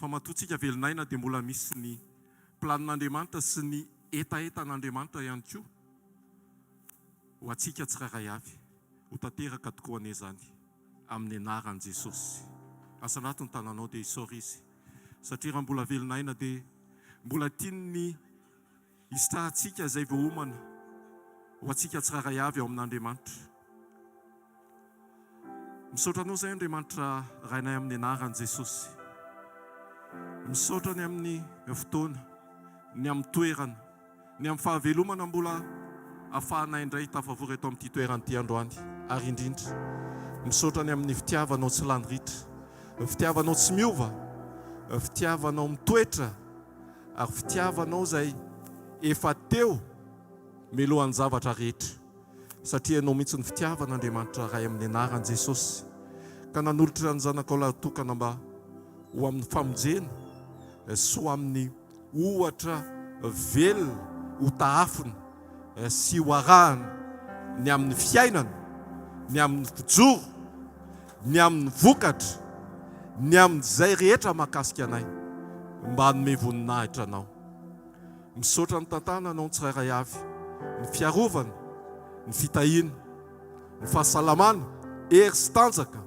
fa matotsika velinaina dia mbola misy ny planin'Andriamanitra sy ny etaetan'Andriamanitra ihany koa ho antsika tsirairay avy ho tanteraka tokoa an'izany amin'ny anaran'i Jesosy. Asa anaty ny tananao dia isaora izy satria raha mbola velinaina dia mbola tiany histrahantsika izay vao homana ho antsika tsirairay avy ao amin'Andriamanitra. Misaotra anao izay Andriamanitra rainay amin'ny anaran'i Jesosy. Misaotra ny amin'ny fotoana, ny amin'ny toerana, ny amin'ny fahavelomana mbola ahafahanay indray tafavory eto amin'ity toerana ity androany. Ary indrindra misaotra ny amin'ny fitiavanao tsy lany ritra, fitiavanao tsy miova, fitiavanao mitoetra, ary fitiavanao izay efa teo melohan'ny zavatra rehetra. Satria ianao mihitsy ny fitiavan'Andriamanitra ray amin'ny anaran'i Jesosy. Ka nanolotra ny zanakao lahatokana mba ho amin'ny famonjena sy ho amin'ny ohatra velona ho taafina sy ho arahana ny amin'ny fiainana, ny amin'ny fijoro, ny amin'ny vokatra, ny amin'izay rehetra mahakasika anay mba hanome voninahitra anao. Misaotra ny tantana anao ny tsirairay avy, ny fiarovana, ny fitahiana, ny fahasalamana, hery sy tanjaka,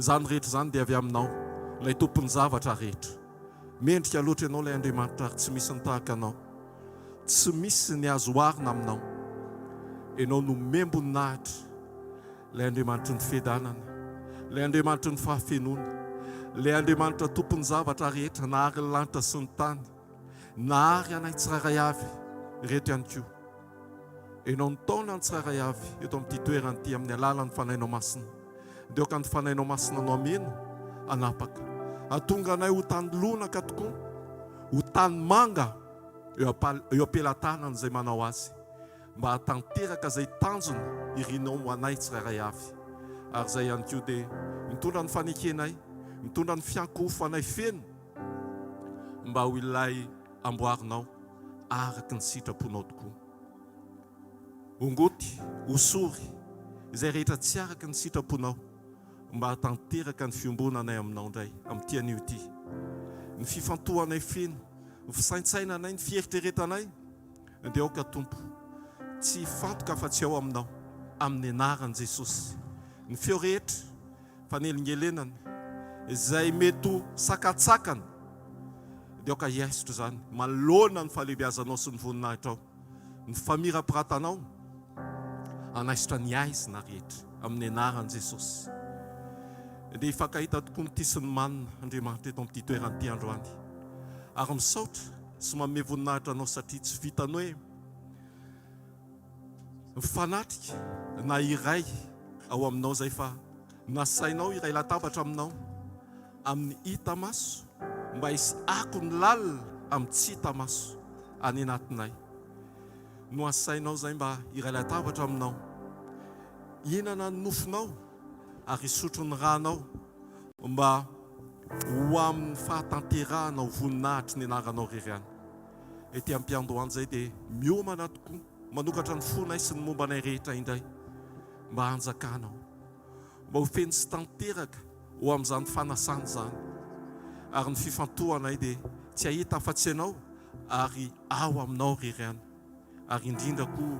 izany rehetra izany dia avy aminao, ilay tompon'ny zavatra rehetra. Mendrika loatra ianao ilay Andriamanitra ary tsy misy ny tahaka anao, tsy misy ny azo oharina aminao. Ianao no memboninahitra, ilay Andriamanitra ny fiadanana, ilay Andriamanitra ny fahafenoana, ilay Andriamanitra tompon'ny zavatra rehetra, na ary ny lanitra sy ny tany, na ary anay tsirairay avy reto ihany koa. Ianao ny taona ny tsirairay avy eto amin'ity toerana ity amin'ny alalan'ny fanainao masina. Dia ka ny fanainao masina anao ameno anapaka. Atonga anay ho tany lonaka tokoa, ho tany manga eo am-pelantanana izay manao azy, mba hatanteraka izay tanjona irinao ho anay tsirairay avy. Ary izay ihany koa dia mitondra ny fanekenay, mitondra ny fiankofanay feno mba ho ilay amboarinao araka ny sitraponao tokoa. Ongoty, osory, izay rehetra tsy araka ny sitraponao mba hatanteraka ny fiombonanay aminao indray amin'ity anio ity. Ny fifantohanay feno, ny fisaintsainanay, ny fieritreretanay dia aoka Tompo, tsy fantoka fa-tsy ao aminao amin'ny anaran'i Jesosy. Ny feo rehetra fanelingelenana izay mety ho sakatsakana dia aoka hiaisitra izany, malona ny fahalebiazanao sy ny voninahitrao, ny famirapirantanao anaisitra ny aizina rehetra amin'ny anaran'i Jesosy. Dia hifankahita tokoa ny ity sy ny manina Andriamanitra eto amin'ity toerana ity androany. Ary misaotra sy manome voninahitra anao satria tsy vitanao hoe mifanatrika na iray ao aminao izay fa nasainao iray latabatra aminao amin'ny hita maso mba hisy ako ny lalina amin'ny tsy hita maso any anatinay. No asainao izay mba iray latabatra aminao, hinana ny nofinao ary isotro ny ranao mba ho amin'ny fahatanterahana ho voninahitry ny anaranao reriany. Ety am-piandohany izay dia miomana tokoa, manokatra ny fonay sy ny mombanay rehetra indray mba hanjakanao, mba ho feno sy tanteraka ho amin'izany fanasana izany. Ary ny fifantohanay dia tsy ahita afa-tsy anao ary ao aminao reriany. Ary indrindra koa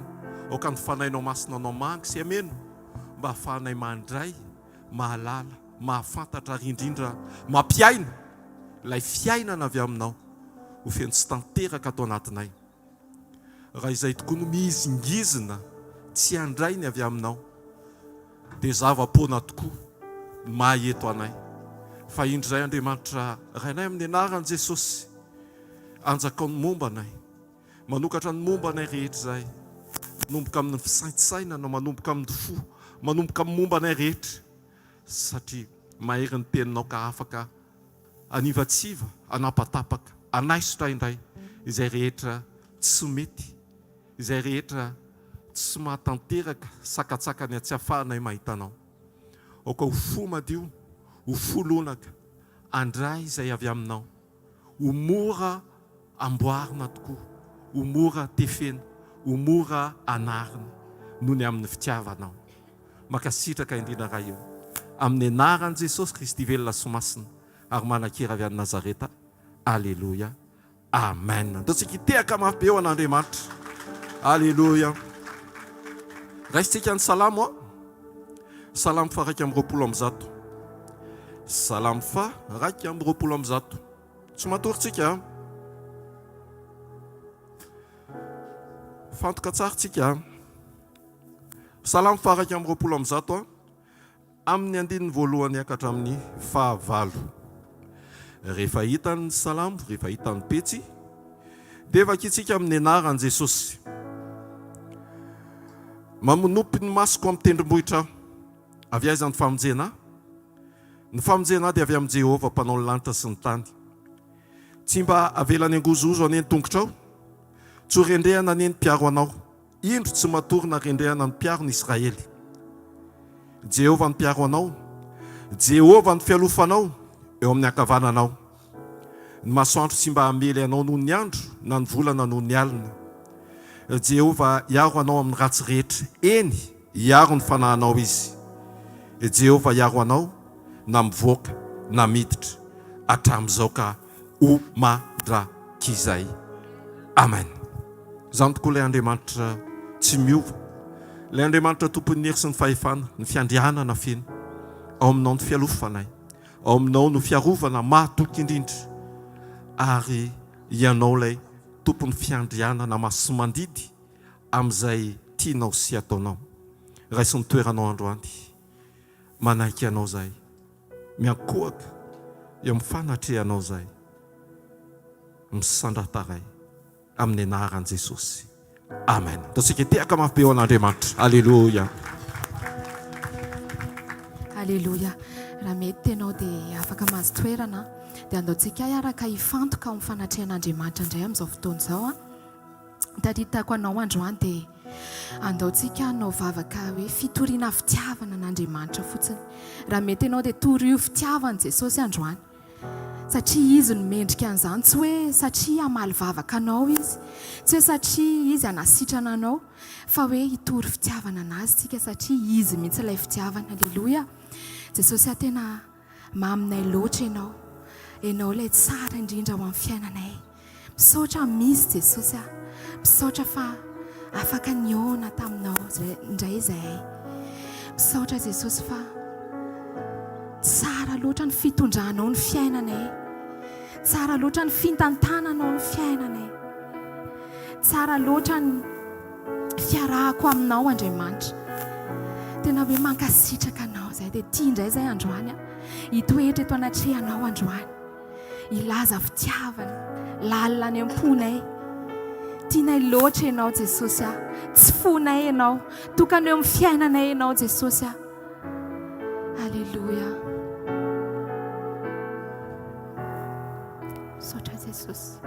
aoka ny fanainao masina anao mangy sy ameno mba hahafahanay mandray, mahalala, mahafantatra ary indrindra mampiaina ilay fiainana avy aminao ho feno sy tanteraka atao anatinay. Raha izay tokoa no mihizingizina tsy handray ny avy aminao dia zava-poana tokoa mahay eto anay. Fa indro izay Andriamanitra rainay amin'ny anaran'i Jesosy, anjakao ny momba anay, manokatra ny momba anay rehetra izay, manomboka amin'ny fisaintsainana, manomboka amin'ny fo, manomboka amin'ny momba anay rehetra, satria mahery ny teninao ka afaka anivatsiva, anapatapaka, anaisitra indray izay rehetra tsy mety, izay rehetra tsy mahatanteraka sakatsakany tsy ahafahanay mahitanao. Aoka ho fo madio, ho fo lonaka, andray izay avy aminao, ho mora amboarina tokoa, ho mora tefena, ho mora anarina noho ny amin'ny fitiavanao. Makasitraka indrindra raha io amin'ny anaran'i Jesosy Kristy velona sy masina ary manan-kira avy any Nazareta. Alléluia. Amen. Ndatsika itehaka mafy be eo an'Andriamanitra. Alléluia. Raisitsika ny salamo. Salamo fa 2:20. Salamo fa 2:20. Tsy matoritsika. Fantoka tsara tsika. Salamo fa 2:20 amin'ny andininy voalohany hakatra amin'ny 9. Rehefa hitan'ny salamo, rehefa hitan'ny petsy, dia vakitsika amin'ny anaran'i Jesosy. Mamonopy ny masoko amin'ny tendrombohitra. Avy aiza ny famonjena? Ny famonjena dia avy amin'ny Jehovah mpanao ny lanitra sy ny tany. Tsy mba avelany angozozo aneny tongotrao, tsy ho rendrehana aneny mpiaro anao. Indro tsy matorina rendrehana ny mpiaro ny Israely. Jehovah ny mpiaro anao, Jehovah ny fialofanao eo amin'ny ankavananao. Ny masoandro tsy mba hamely anao noho ny andro, na ny volana noho ny alina. Jehovah hiaro anao amin'ny ratsy rehetra, eny hiaro ny fanahinao izy. Jehovah hiaro anao na mivoaka na miditra hatramin'izao ka ho mandrakizay. Amen. Zany tokoa ilay Andriamanitra tsy miova. Ilay Andriamanitra tompon'ny hery sy ny fahefana, ny fiandrianana feno. Ao aminao ny fialofanay, ao aminao no fiarovana mahatoky indrindra. Ary ianao ilay tompon'ny fiandrianana maso mandidy amin'izay tianao sy ataonao. Raisy ny toeranao androany. Manaiky anao zay. Miankohaka eo amin'ny fanatrehanao zay. Misandrataray amin'ny anaran'i Jesosy. Amen. Tatsika tehaka mafy be eo an'Andriamanitra. Alléluia. Alléluia. Raha mety ianao dia afaka mahazo toerana dia andaontsika hiaraka hifantoka amin'ny fanatrehan'Andriamanitra indray amin'izao fotoana izao. Taritako anao androany dia andaontsika hanao vavaka hoe fitoriana fitiavana an'Andriamanitra fotsiny. Raha mety ianao dia torio fitiavana Jesosy androany. Satria izy no mendrika an'izany, tsy hoe satria hamaly vavaka anao izy, tsy hoe satria izy hanasitrana anao, fa hoe hitory fitiavana anazy tsika satria izy mihitsy ilay fitiavana. Alléluia. Jesosy tena maminay loatra ianao. Ianao ilay tsara indrindra ho amin'ny fiainanay. Misaotra misy Jesosy. Misaotra fa afaka niona taminao indray izahay. Misaotra Jesosy fa tsara loatra ny fitondranao ny fiainanay. Tsara loatra ny fintantananao ny fiainanay. Tsara loatra ny fiarahako aminao Andriamanitra. Tena hoe mankasitraka anao zay dia tia indray zay androany. Hitoetra eto anatrehanao androany. Ilaza fitiavana, lalina any am-ponay. Tianay loatra ianao Jesosy. Tsy fonay ianao. Tokana eo amin'ny fiainanay ianao Jesosy. Alléluia. Misaotra Jesosy.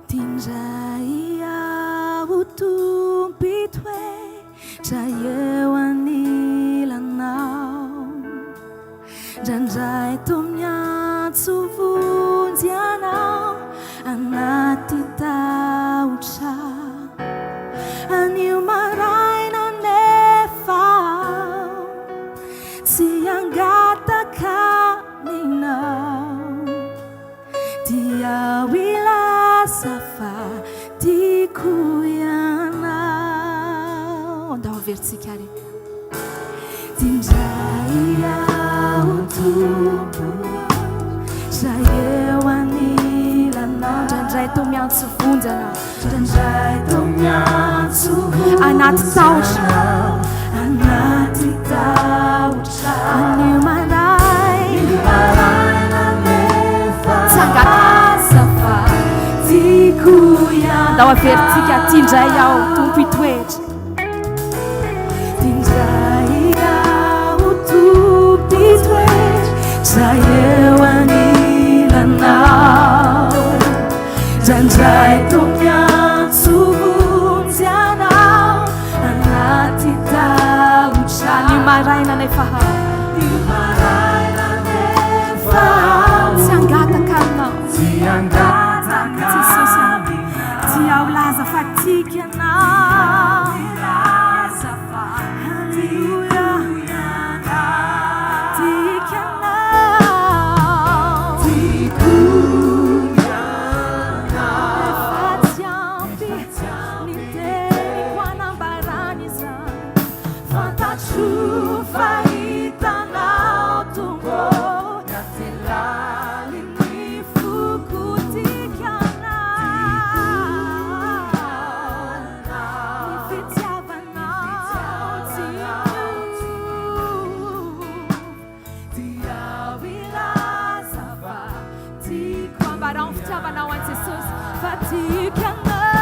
Tindray aho tompitoetra eo anilanao. Ndraindray toa miantso vonjy anao anaty tahotra. Anio maraina nefa tsy angataka aminao. Dia wilaza fa tiako ianao. Andao averitsika ary. Tindray aho tompitoetra eo anilanao. Ndraindray toa miantso vonjy anao. Ndraindray toa miantso vonjy anaty tahotra. Anaty tahotra. Anio maraina nefa tsangata fa tiako ianao. Andao averitsika tindray aho tompitoetra. Tindray aho tompitoetra eo anilanao. Ndraindray toa miantso vonjy anao anaty tahotra. Anio maraina nefa tsy angataka aminao. Jesosy dia ulaza fa tiako ianao. Alléluia. Tiako ianao. fitiavanao an Jesosy fa tiako ianao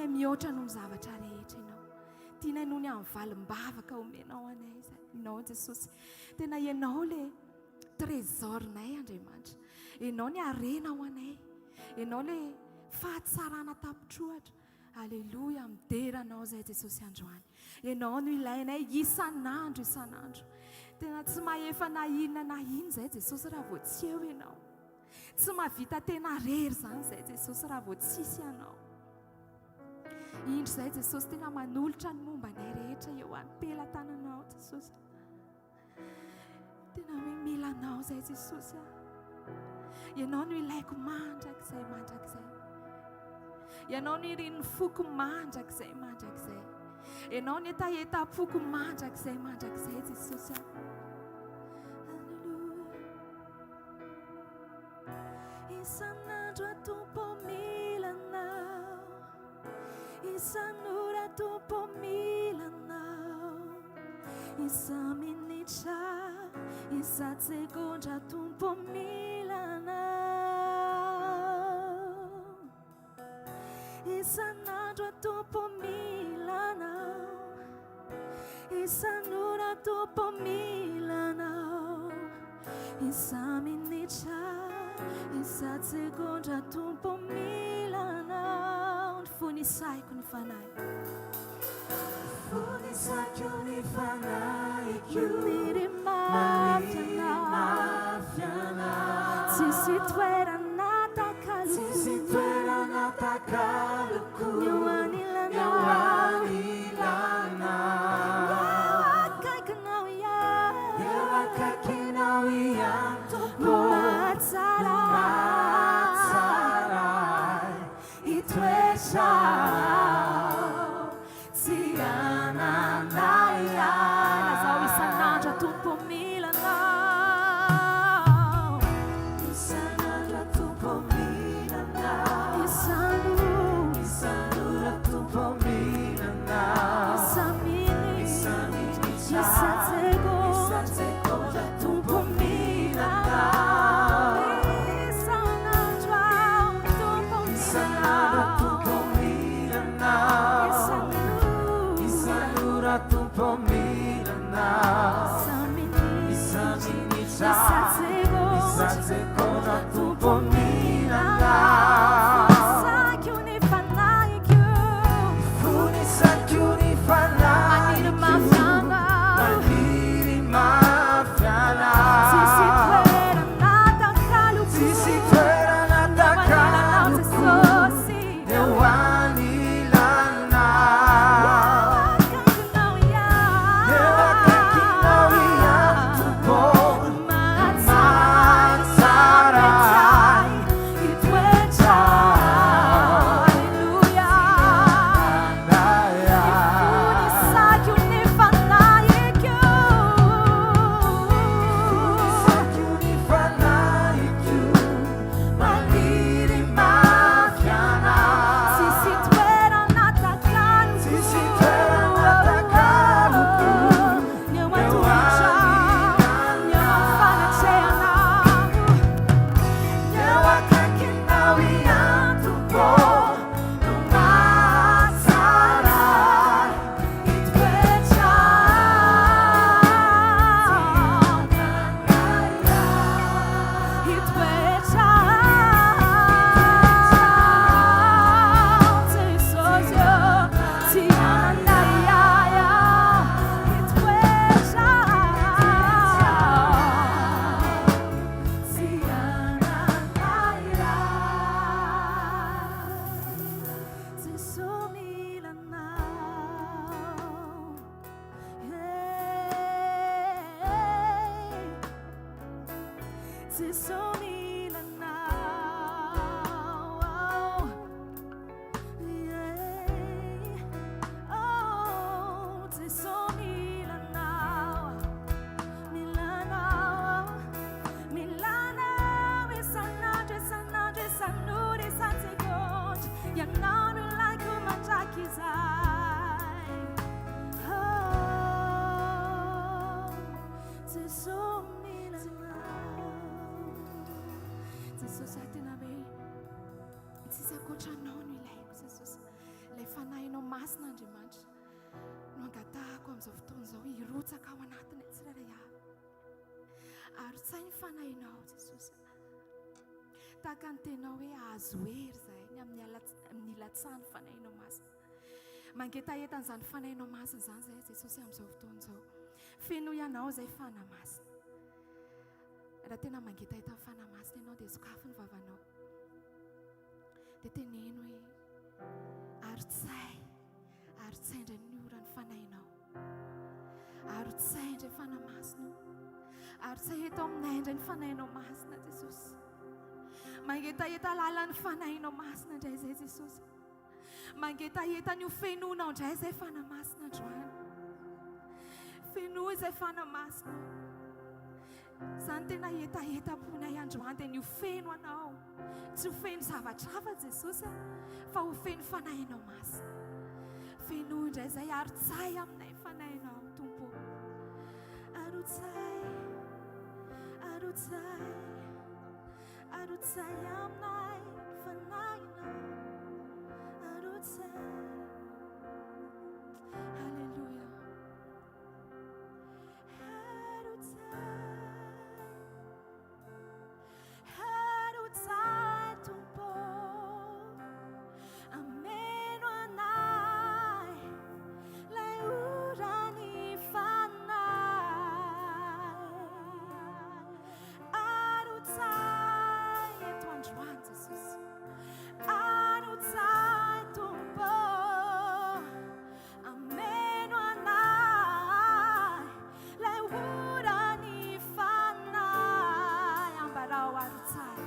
mihoatra noho ny zavatra rehetra ianao tianay noho ny amin'ny valim-bavaka omenao anay ianao Jesosy tena ianao le trésor-nay Andriamanitra ianao ny arenao anay ianao le fahatsarana tapitrohatra alleloia mideranao zay Jesosy androany ianao no ilainay isan'andro tena tsy mahefa na inona zay Jesosy raha vao tsy eo ianao tsy mahavita tena rery zany zay Jesosy raha vao tsisy ianao indro zay Jesosy tena manolotra ny momba nay rehetra eo any tananao Jesosy tena hoe mila anao zay Jesosy ianao no ilaiko mandrakizay ianao no iriny foko mandrakizay ianao no etaeta-poko mandrakizay Jesosy isan'andro atompo mila anao isan'ora atompo mila anao isa-minitra isa-tsegondra atompo mila anao isan'andro atompo mila anao isan'ora atompo mila anao isa-minitra isa-tsegondra atompo mila anao ny fonisaiko ny fanahy fonisaiko ny fanahiko maniry mafy anao tsisy toerana takaloko eo anilanao eo akaikinao ihany matsaray itoesao tsy ananay zao isan'andro atompo mila anao isan'andro atompo mila anao isan'ora atompo mila anao isa-minitra isa-tsegondra atompo mila anao isan'andro atompo mila anao isan'ora atompo mila anao isa-minitra isa-tsegondra atompo mila anao fonisaiko ny fanahy maniry mafy anao tsisy toerana takaloko eo anilanao eo akaikinao ihany tompo matsaray Andriamanitra no angatahako amin'izao fotoana izao hirotsaka ao anatiny tsirairay avy ary tsy ny fanahinao Jesosy tahaka ny tenao hoe azo hery zahay ny amin'ny ilatsahany fanahinao masina mangetaheta an'izany fanahinao masina izany zahay Jesosy amin'izao fotoana izao feno ianao izay fanahy masina raha tena mangetaheta amin'ny fanahy masina ianao dia sokafo ny vavanao dia teneno hoe ary tsaindray ny ora ny fanahinao ary tsaindray fanahy masina ary tsay eto aminay indray ny fanahinao masina Jesosy mangetaheta lalany fanahinao masina indray izay Jesosy mangetaheta ny fenonao indray izay fanahy masina androany feno izay fanahy masina izany tena etaponay androany dia ny ofeno anao tsy ofeno zavatra hafa Jesosy fa ofeno fanahinao masina feno indray izay ary tsay aminay fanahinao Tompo ary tsay aminay fanahinao ary tsay Halleluja ary tsay Tompo ameno anay lay orany fanahy ary tsay eto androany Jesosy ary tsay Tompo ameno anay lay orany fanahy ambarao ary tsay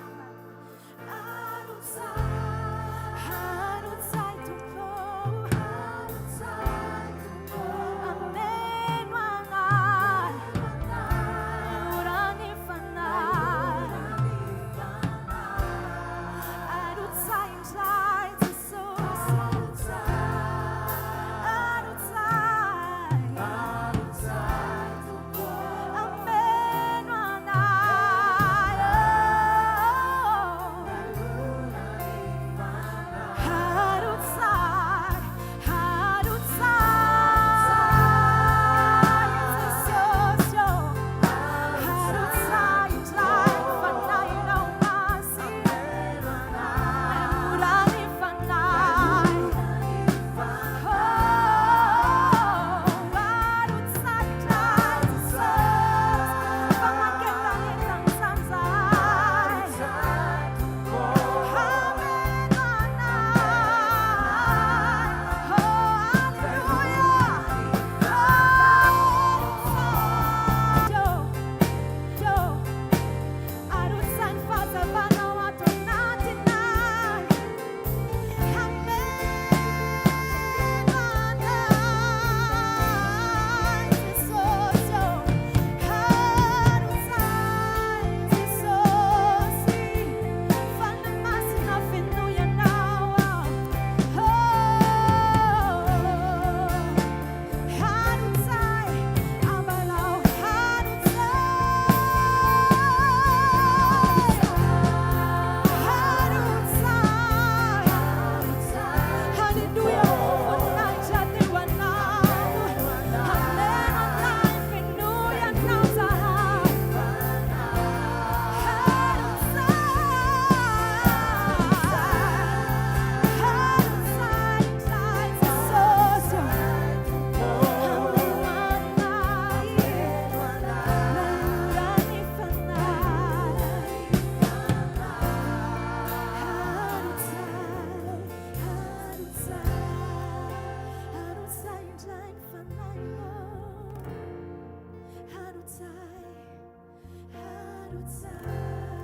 Sabotsy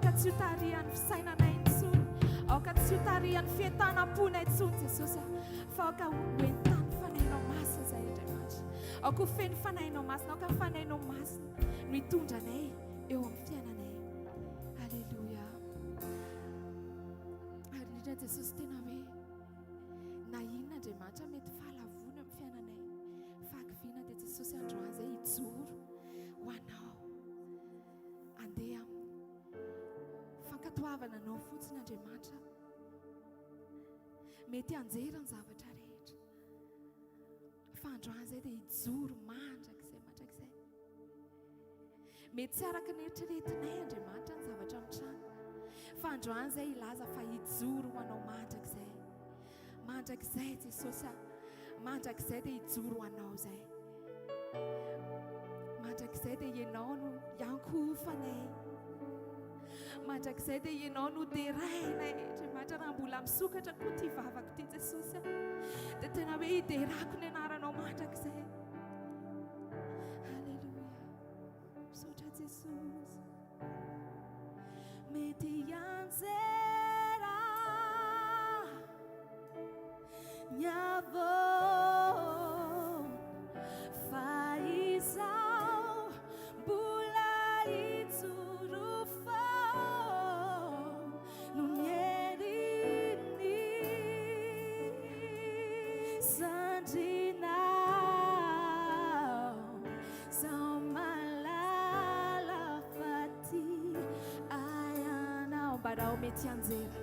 aoka tsy ho tarihan'ny fisainanay intsony, aoka tsy ho tarihan'ny fientanam-ponay intsony Jesosy, fa aoka ho entany fanahinao masina izay Andriamanitra, aoka ho feno fanahinao masina, aoka fanahinao masina no hitondranay eo amin'ny fiainanay. Alleluia. Ary indrindra Jesosy tena hoe na inona Andriamanitra mety fahalavony amin'ny fiainanay, fahakiviana dia Jesosy androany izay hijoro ho anao, andeha amin'ny fankatoavana anao fotsiny Andriamanitra, mety anjera ny zavatra rehetra, fa androany izay dia hijoro mandrakizay, mety tsy araka ny eritreretinay Andriamanitra ny zavatra mitranga, fa androany izay ilaza fa hijoro ho anao mandrakizay Jesosy, mandrakizay dia hijoro ho anao izay, mandrakizay dia ianao no iankofanay, mandrakizay dia ianao no derainay Andriamanitra, raha mbola misokatra koa ty vavako ty Jesosy, dia tena hoe hiderako ny anaranao mandrakizay. Alleluia. Misaotra Jesosy. Mety anjera ny avôna fa izaho mbola hijoro foana no ny herin'ny sandrinao, zaho malala fa ty ayanao. Mbarao mety anjera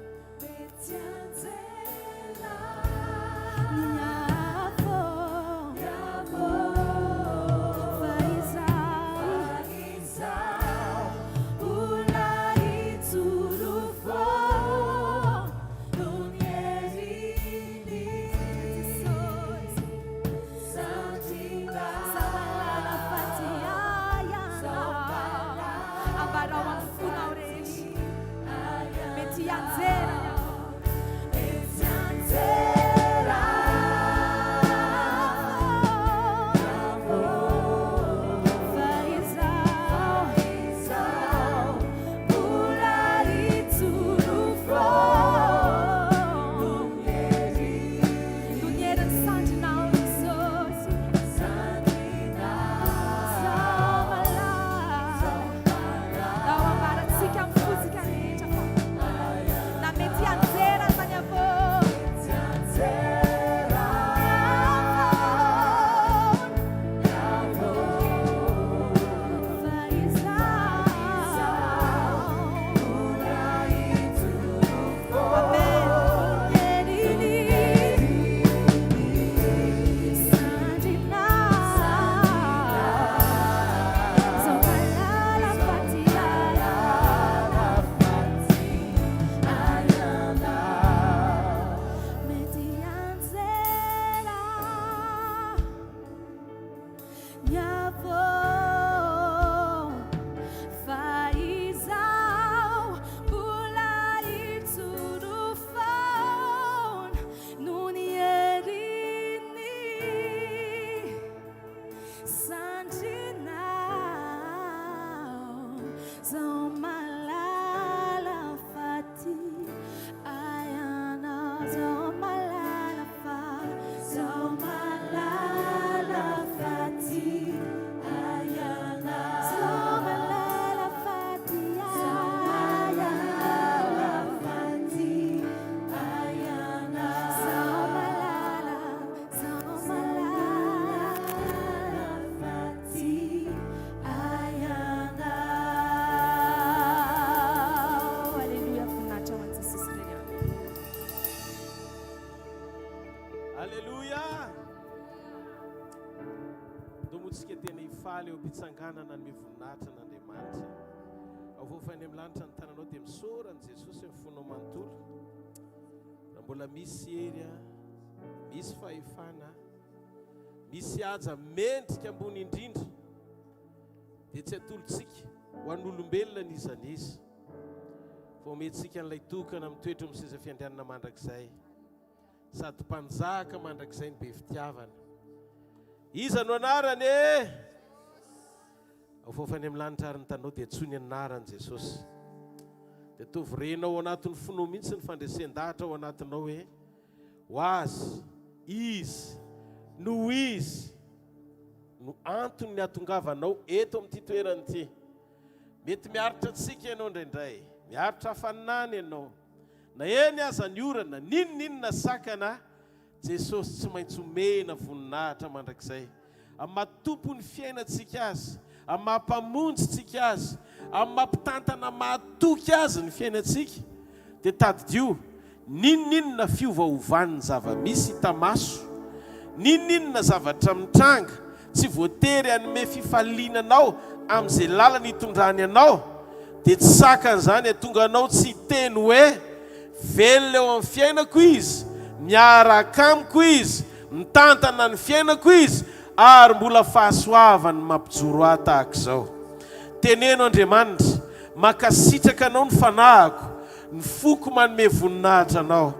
eo mpitsanganana ny mivoninahitra n'Andriamanitra. Avofany amin'ny lanitra ny tananao dia misorany Jesosy ny fonao manontolo. Raha mbola misy hery, misy fahefana, misy haja mendrika ambony indrindra, dia tsy atolontsika ho an'olombelona nizanizy, fa omentsika n'ilay tokana mitoetra amin'ny seza fiandrianana mandrakizay, sady mpanjaka mandrakizay ny be fitiavana. Iza no anarany e? Avofany amin'ny lanitra ary ny tanao dia tsony anarany Jesosy. dia tovirenao ao anatin'ny finoa mihitsy ny fandresen-dahatra ao anatinao hoe ho azy izy no izy no antony ny atongavanao eto amin'ity toerana ity. Mety miaritra antsika ianao indraindray, miaritra hafaninany ianao, na eny aza ny orana ninonninona sakana, Jesosy tsy maintsy omena voninahitra mandrakizay amin'ny mahatompo ny fiainantsika azy, amin'ny mahampamonjytsika azy, amin'ny mampitantana mahatoky azy ny fiainantsika. Dia tadidio, ninonninona fiovaovan'ny zava-misy tamaso, ninonninona zavatra mitranga, tsy voatery hanome fifalinanao amin'izay lalana hitondrany anao, dia tsy sakan'izany tonga anao tsy hiteny hoe velona eo amin'ny fiainako izy, miaraka amiko izy, mitantana ny fiainako izy, ary mbola fahasoavany mampijoro ahy tahaka izao. Teneno Andriamanitra, makasitraka anao ny fanahiko, ny foko manome voninahitra anao.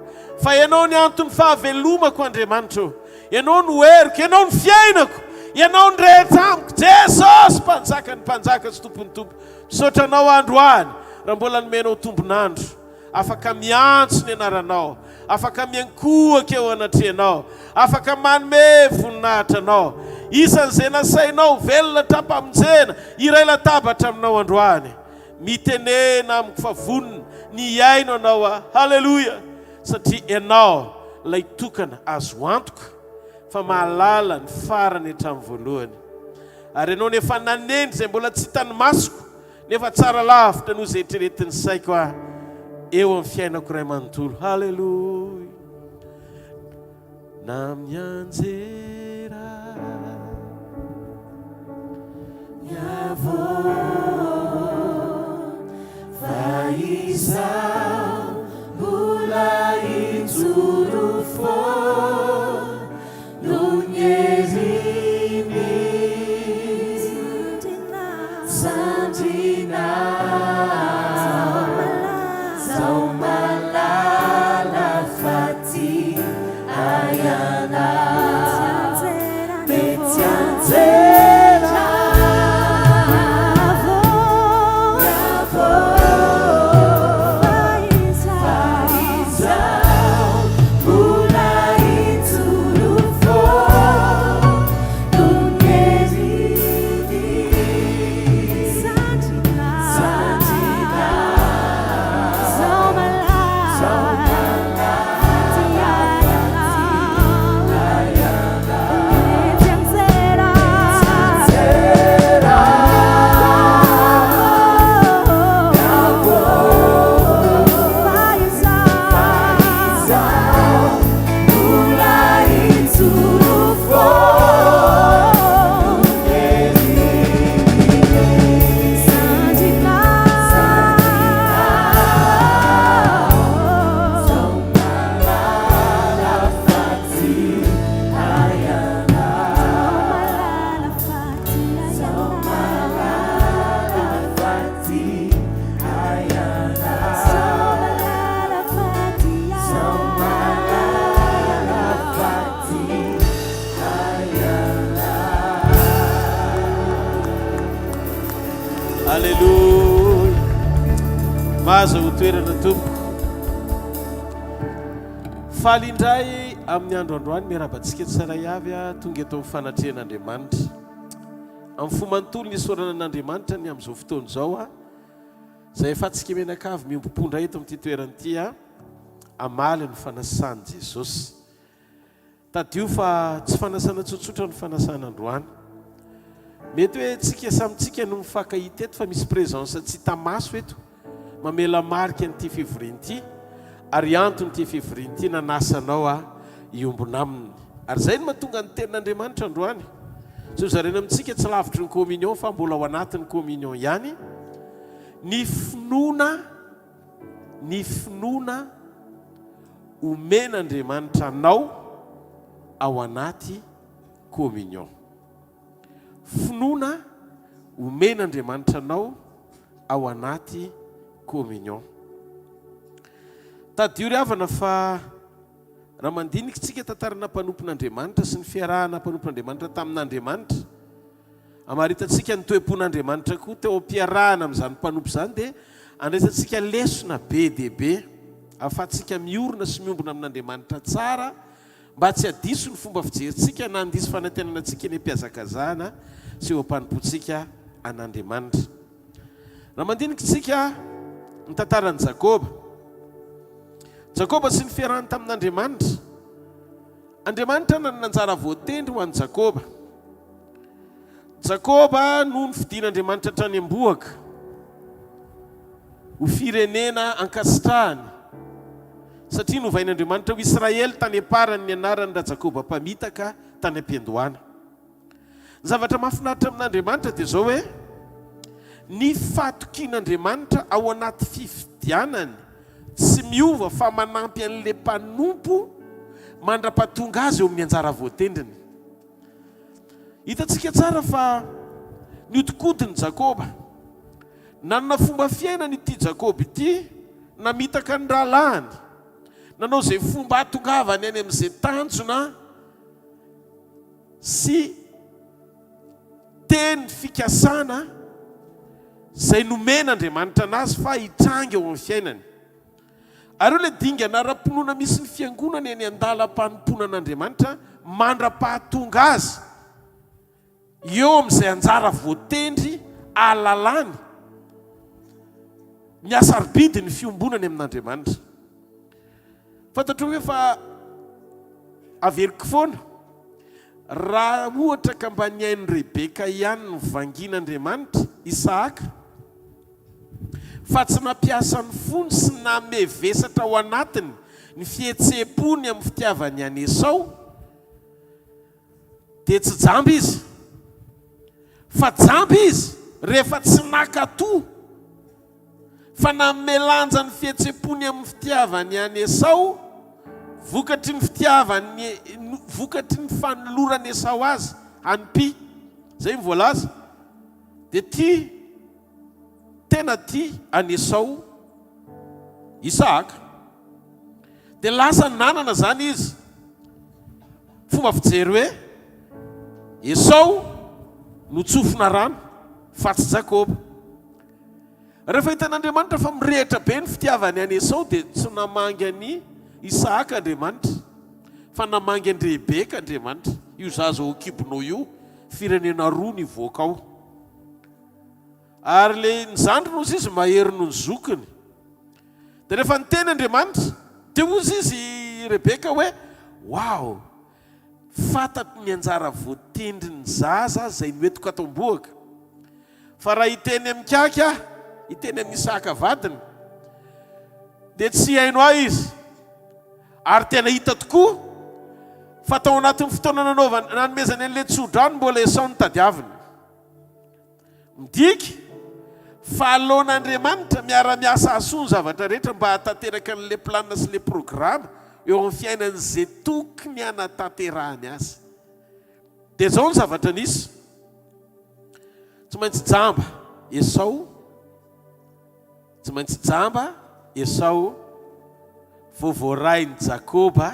Fa ianao ny antony fahavelomako Andriamanitra, ianao ny heriko, ianao ny fiainako, ianao ny rehetra amiko. Jesosy mpanjaka ny mpanjaka sy tompony tompo, misaotra anao androany raha mbola nomenao tombonandro, afaka miantso ny anaranao, afaka miankohaka eo anatrehanao, afaka manome voninahitra anao. Isan'izay nasainao velona tapamonjena iray latabatra aminao androany, mitenena amiko fa vonona ny aino anao. Haleluya, satria ianao ilay tokana azo antoka fa mahalala ny farany hatramin'ny voalohany. Ary ianao nefa nanendry izay mbola tsy hitany masoko, nefa tsara lavitra noho izay eritreretin'ny saiko eo amin'ny fiainako iray manontolo. Haleluya. Na mianjera miavo fa izaho mbola hijoro foana no ny heriny sandrina zao malala faty ayana mety anjera maza ho toerana tompo. Faly indray amin'ny andro androany miarabantsika tsaray avy tonga eto amin'ny fanatrehan'Andriamanitra. Amin'ny fomanontolo ny isorana an'Andriamanitra ny amin'izao fotoana izao izay efatsika menakavy miompopondra eto amin'ity toerana ity amaly ny fanasan'i Jesosy. Tadio fa tsy fanasana tsotsotra ny fanasana androany. Mety hoe tsika samitsika no mifankahita eto fa misy présence tsy tamaso eto mamela marika n'ity fivoriana ity, ary antony ity fivoriana ity nanasanao iombona aminy. Ary zay no mahatonga ny tenin'Andriamanitra androany. So zarena amintsika tsy lavitry ny communion fa mbola ao anatin'ny communion ihany. Ny finoana omen'Andriamanitra anao ao anaty communion. Finoana omen'Andriamanitra anao ao anaty communion. Tadio ry havana fa raha mandinika tsika tantarana mpanompon'Andriamanitra sy ny fiarahana mpanompon'Andriamanitra tamin'Andriamanitra, amaritantsika ny toe-pon'Andriamanitra koa teo am-piarahana amin'izany mpanompo izany, dia andraisantsika lesona be deaibe ahafahantsika miorona sy miombona amin'Andriamanitra tsara mba tsy hadiso ny fomba fijerintsika na handisy fanantenana antsika ny ampiazakazahana sy eo ampanompontsika an'Andriamanitra. Raha mandinika tsika ny tantaran'i Jakoba sy ny fiarahany tamin'Andriamanitra. Andriamanitra nanjara voatendry ho an'i Jakoba no ny fidian'Andriamanitra hatrany am-boaka ho firenena ankasitrahany satria novain'Andriamanitra ho Israely tany aparany ny anarany raha Jakoba mpamitaka tany am-piandohana. Ny zavatra mahafinaritra amin'Andriamanitra dia zao hoe ny fatokian'Andriamanitra ao anaty fifidianany tsy miova fa manampy an'ilay mpanompo mandra-pahatonga azy eo amin'ny anjara voatendriny. Hitantsika tsara fa niodikodiny Jakoba, nanana fomba fiainana ity Jakoba ity, namitaka ny rahalahiny, nanao izay fomba hatongavany any amin'izay tanjona sy teny fikasana izay nomen'Andriamanitra anazy fa hitrangy eo amin'ny fiainany. Ary io ilay dingana ara-pinoana misy ny fiangonana eny an-dalam-panomponan'Andriamanitra mandra-pahatonga azy eo amin'izay anjara voatendry ahalalany miasaribidi ny fiombonany amin'Andriamanitra. Fantatro hoe fa averiko foana raha ohatra ka mba niain'i Rebeka ihany ny vangin'Andriamanitra Isaka fa tsy nampiasa ny fony sy namevesatra ao anatiny ny fihetseham-pony amin'ny fitiavany an'i Esau dia tsy jamby izy, fa jamby izy rehefa tsy nakato fa namelanja ny fihetseham-pony amin'ny fitiavany an'i Esau, vokatry ny fitiavany, vokatry ny fanolorany Esau azy anympi, zay ny voalaza. Dia tena ty an'i Esau Isaka, dia lasa nanana zany izy. Fomba fijery hoe Esau no tsofina rano fa tsy Jakoba. Rehefa hitan'Andriamanitra fa mirehitra be ny fitiavany an'i Esau dia tsy namangy any Isaka Andriamanitra fa namangy an'i Rebeka Andriamanitra. Io zaza ao kibonao io firenena roa ny voaka ao. Ary le nizandrina ozy izy mahery no ny zokiny. Dia rehefa niteny Andriamanitra dia ozy izy Rebeka hoe wow, fataky ny anjara voatendry ny zaza izay noentiko atom-boaka. Fa raha hiteny amikiaka, hiteny amin'ny Isaka vadiny, dia tsy haino ahy izy. Ary tena hita tokoa fa tao anatin'ny fotoana nanomezany an'ilay tsodrano mbola Esau nitadiaviny. Midika fa alohan'Andriamanitra miara-miasa asoa ny zavatra rehetra mba hatateraka an'ilay planina sy ilay programa eo amin'ny fiainan'izay tokony hanatanterahany azy. Dia zao ny zavatra nisy. Tsy maintsy jamba Esau, tsy maintsy jamba Esau vao voarainy Jakoba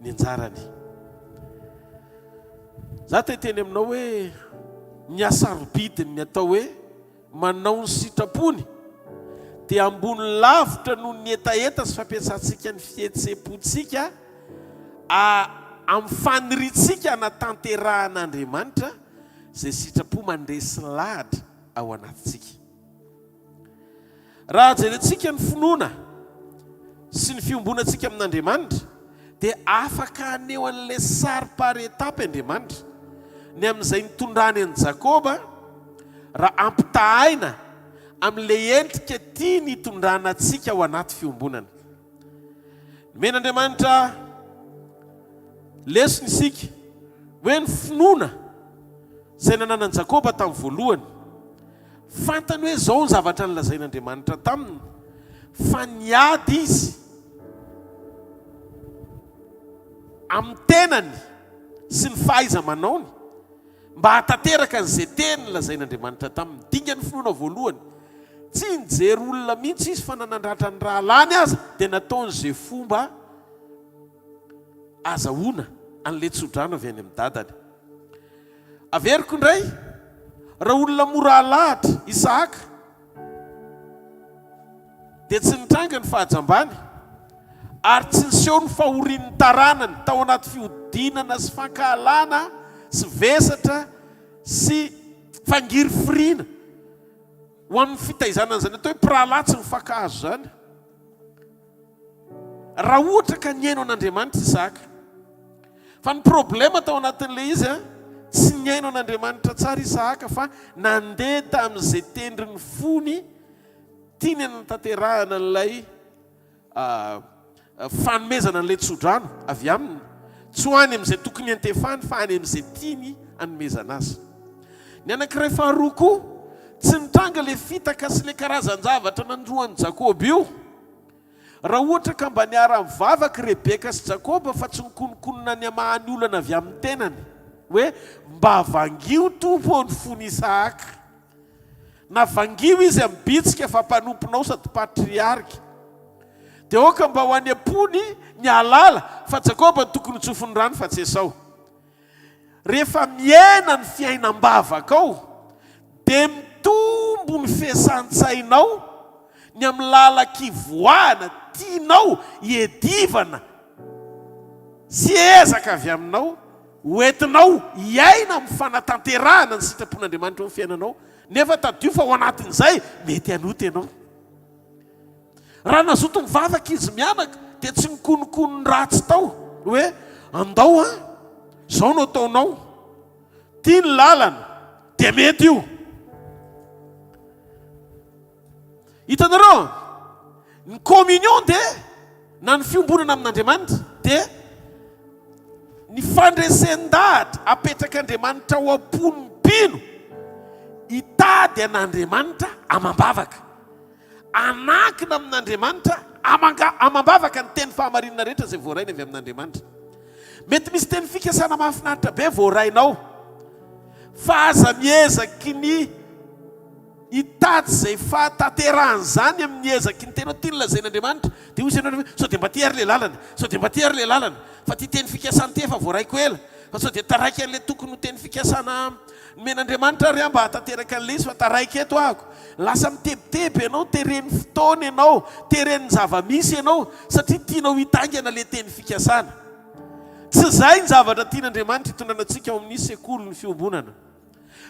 ny anjarany. Za teny aminao hoe ny asarobidiny ny atao hoe manao ny sitrapony dia ambony lavitra no ny etaeta sy fampiasantsika ny fihetseham-pontsika amin'ny faniritsika anatanteраhan'Andriamanitra izay sitrapo mandresy lahatra ao anatintsika. Raha jerentsika ny finoana sy ny fiombonantsika amin'Andriamanitra dia afaka aneo an'ilay sary par étape Andriamanitra ny amin'izay nitondrany an'i Jakoba raha ampitahaina amin'ilay endrika tia nitondrana antsika ao anaty fiombonana. Men'Andriamanitra lesona isika hoe ny finoana izay nananan'i Jakoba tamin'ny voalohany, fantany hoe zao ny zavatra nilazain'Andriamanitra taminy, fa niady izy amin'ny tenany sy ny fahaiza-manaony mba hatateraka an'izay teny nilazain'Andriamanitra taminy. Dingan'ny finoana voalohany tsy nijery olona mihitsy izy fa nanandratra ny rahalany aza dia nataon'izay fomba azahoana an'ilay tsodrano avy any amin'ny dadany. Averiko indray, raha olona mora alahatra Isaka dia tsy nitranga ny fahajambany ary tsy niseho ny fahorian'ny taranany tao anaty fiodinana sy fankahalana sy vesatra sy fangiry firiana ho amin'ny fitaizana an'izany atao hoe pralatsy ny fankahazo zany. Raha ohatra ka niaino an'Andriamanitra Isaka, fa ny problema tao anatin'ilay izy tsy niaino an'Andriamanitra tsara Isaka fa nandeha tamin'izay tendriny fony tiany anatanterahana an'ilay fanomezana an'ilay tsodrano avy aminy, tsy ho any amin'izay tokony antefany fa any amin'izay tiany anomezana azy. Ny anankiray faharoa koa, tsy nitranga ilay fitaka sy ilay karazan-javatra nandroan'i Jakoba io. Raha ohatra ka mba niara-mivavaka Rebeka sy Jakoba fa tsy nikononkonona ny amahany olana avy amin'ny tenany hoe mba vangio tompo ny fony Isaka, na vangio izy amin'ny bitsika fa mpanomponao sady patriarika, dia oka mba ho any am-pony ny alala fa Jakoba ny tokony tsofony rano fa tsy Esau. Rehefa miaina ny fiainam-bavaka ao dia mitombo ny fiasan-tsainao ny amin'ny lala-kivoahana tianao hiedivana sy ezaka avy aminao, hoentinao hiaina amin'ny fanatanterahana ny sitrapon'Andriamanitra amin'ny fiainanao, nefa tadio fa ho anatin'izay mety hanoty ianao. Raha nazoto mivavaka izy mianaka dia tsy mikonokono ny ratsy tao hoe andao zao no ataonao, tia ny lalana dia mety io. Hitanareo, ny communion dia na ny fiombonana amin'Andriamanitra dia ny fandresen-dahatra apetrak'Andriamanitra ao am-pon'ny mpino hitady an'Andriamanitra amam-bavaka, anakina amin'Andriamanitra amam-bavaka ny teny fahamarinana rehetra izay voaraina avy amin'Andriamanitra. Mety misy teny fikasana mahafinaritra be voarainao fa aza miezaky ny hitady izay fahatanterahany zany amin'ny ezaky ny tena tiany lazain'Andriamanitra dia hoy ianao sao dia mba ty ary le lalana, sao dia mba ty ary le lalana, fa ty teny fikasana ty efa voaraiko ela, fa sao dia taraiky an'ilay tokony ho teny fikasana men'Andriamanitra ary mba hatanteraka an'ilay izy fa taraiky eto ahako. Lasa mitebiteby ianao, tereny fotoana ianao, tereny zava-misy ianao satria tianao hitangana ilay teny fikasana. Tsy izay ny zavatra tian'Andriamanitra hitondranantsika ao amin'ny sekoly ny fiombonana,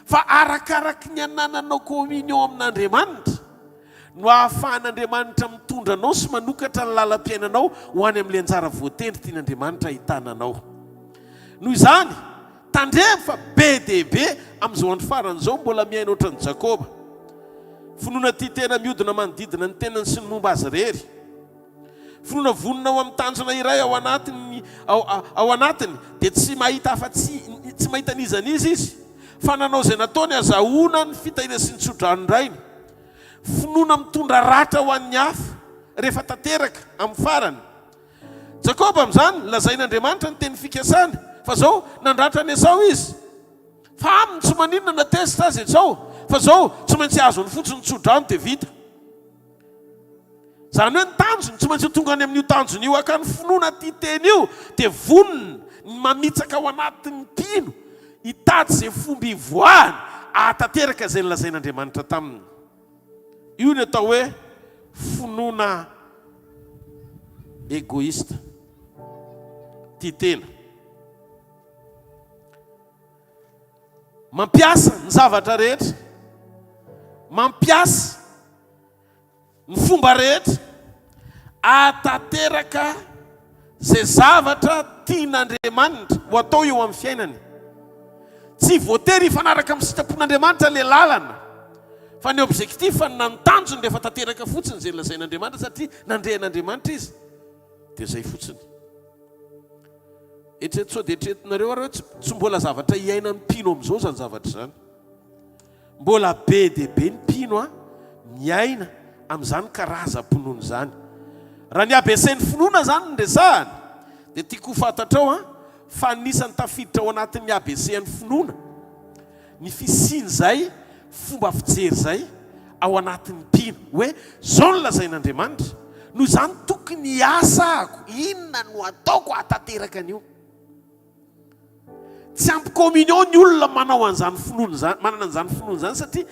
fa arakaraky ny anananao communion amin'Andriamanitra no ahafahan'Andriamanitra mitondranao sy manokatra ny lalam-piainanao ho any amin'ilay anjara voatendry tian'Andriamanitra hitananao. Noho izany tandremo fa be dia be amin'izao andro faran'izao mbola miaina ohatran'ny Jakoba. Finoana ty tena mihodina manodidina ny tenany sy ny momba azy rery. Finoana vonona ao amin'ny tanjona iray ao anatiny dia tsy mahita afa-tsy mahita nizanizy izy, fa nanao izay nataony azahoana ny fitahiana sy ny tsodrano rainy. Finoana mitondra ratra ho an'ny hafa rehefa tanteraka amin'ny farany. Jakoba amin'izany lazain'Andriamanitra ny teny fikasana, fa zao nandratra ny Esau izy, fa aminy tsy maninona natezitra azy Esau, fa zao tsy maintsy azony fotsiny tsodrano dia vita. Zany hoe ny tanjony tsy maintsy tonga any amin'io tanjony io aka ny finoana ty teny io dia vonona ny mamitsaka ao anatin'ny mpino hitady izay fomba ivoahany ahatanteraka izay nilazain'Andriamanitra taminy. Io ny atao hoe finoana egoista, ty tena. Mampiasa ny zavatra rehetra, mampiasa ny fomba rehetra ahatanteraka izay zavatra tian'Andriamanitra ho atao eo amin'ny fiainany. Tsy voatery hifanaraka amin'ny sitrapon'Andriamanitra ilay lalana, fa ny objectif fa nantanjony rehefa tanteraka fotsiny izay lazain'Andriamanitra satria nandrehan'Andriamanitra izy dia izay fotsiny. Etreto sao dia etretinareo ary hoe tsy mbola zavatra hiaina ny mpino amin'izao zany zavatra zany. Mbola be dia be ny mpino miaina amin'izany karazam-pinoana zany. Raha ny ABC-ny finoana zany ny resahany dia tiako fantatrao fa nisany tafiditra ao anatin'ny ABC-ny finoana ny fisiny zay fomba fijery zay ao anatin'ny mpino hoe zao ny lazain'Andriamanitra, noho izany tokony hiasako, inona no ataoko hatanteraka an'io. Tsy ampy communion ny olona manao an'izany finoana zany, manana an'izany finoana zany satria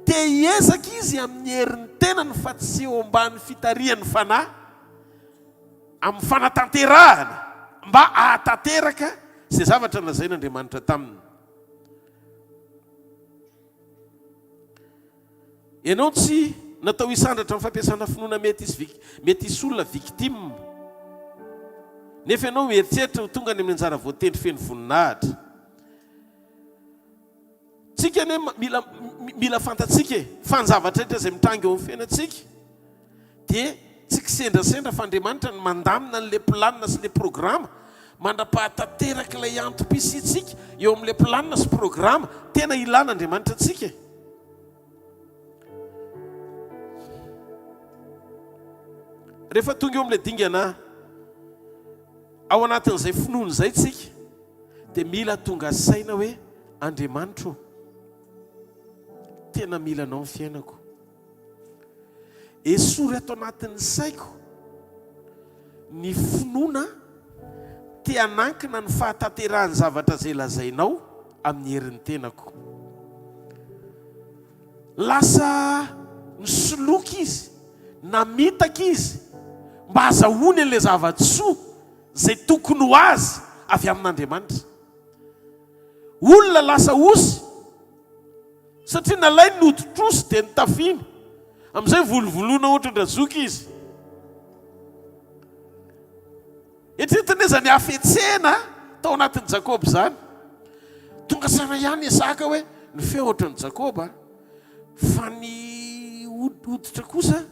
te hiezaka izy amin'ny herin'ny tenany fa tsy eo ambany fitarian'ny fanahy amin'ny fanatanterahana mba ahatanteraka izay zavatra lazain'Andriamanitra taminy. Ianao tsy natao hisandratra amin'ny fampiasana finoana mety hisy olona victime, nefa ianao mieritreritra ho tonga any amin'ny anjara voatendry feno voninahitra. Tsika ane mila fantatsika fanjavatra rehetra izay mitrangy eo amin'ny fiainantsika dia tsy kisendrasendra fa Andriamanitra ny mandamina n'ilay planina sy ilay programa mandra-pahatanteraka ilay antom-pisitsika eo amin'ilay planina sy programa tena ilana Andriamanitra antsika. Rehefa tonga eo amin'ilay dingana ao anatin'izay finoana izay tsika dia mila tonga saina hoe Andriamanitra tena mila anao ny fiainako. Esory ato anatin'ny saiko ny finoana te hanankina ny fahatanterahany zavatra izay lazainao amin'ny herin'ny tenako. Lasa nisoloky izy, namitaka izy mba azahoany an'ilay zava-tsoa izay tokony ho azy avy amin'Andriamanitra. Olona lasa osy satria nalay ny hoditrosy dia nitafiny amin'izay volovoloana ohatra ndrazoky izy. Eritreretan'iza ny hafetsena tao anatin'ny Jakoba zany. Tonga sana ihany Isaka hoe ny feo ohatran'ny Jakoba fa ny hoditra kosa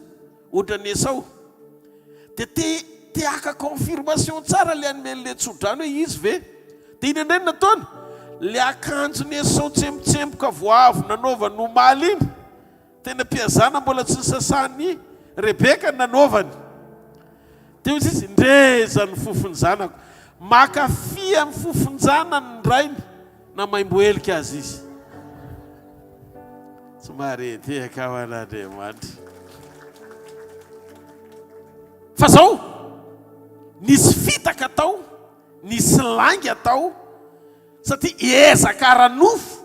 ohatran'ny Esau. Dia te haka confirmation tsara le anomen'ilay tsodrano hoe izy ve. Dia iny indray nataony le akanjony Esau tsembotsemboka voavo nanaovany nomaly iny tena mpiazana mbola tsy nisasany Rebeka nanaovany. Dia izy izy ndreza ny fofony zanako, makafy amin'ny fofony zanany ny rainy na maimboelika azy izy. Somary tehaka ho an'Andriamanitra. Fa zao nisy fitaka tao, nisy langy atao satria hiezaka ranofo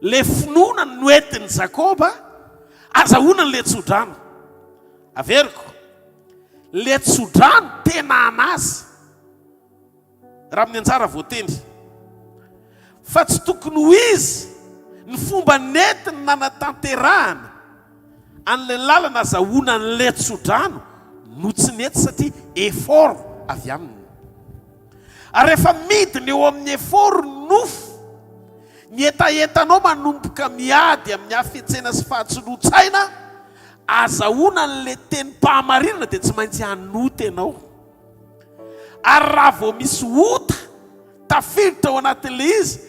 le finoana ny noentin'ny Jakoba azahoana le tsodrano. Averiko le tsodrano tena anazy raha amin'ny anjara voatendry, fa tsy tokony ho izy ny fomba netiny nanatanterahana an'ilay lalana azahoana n'le tsodrano no tsy nety satria effort avy aminy. Ary rehefa midina eo amin'ny effort nofo ny etaentanao manomboka miady amin'ny hafetsena sy fahatsolontsaina, azahoana n'le tenim-pahamarinana dia tsy maintsy hanoty ianao. Ary raha vao misy ota tafiditra ao anatin'ilay izy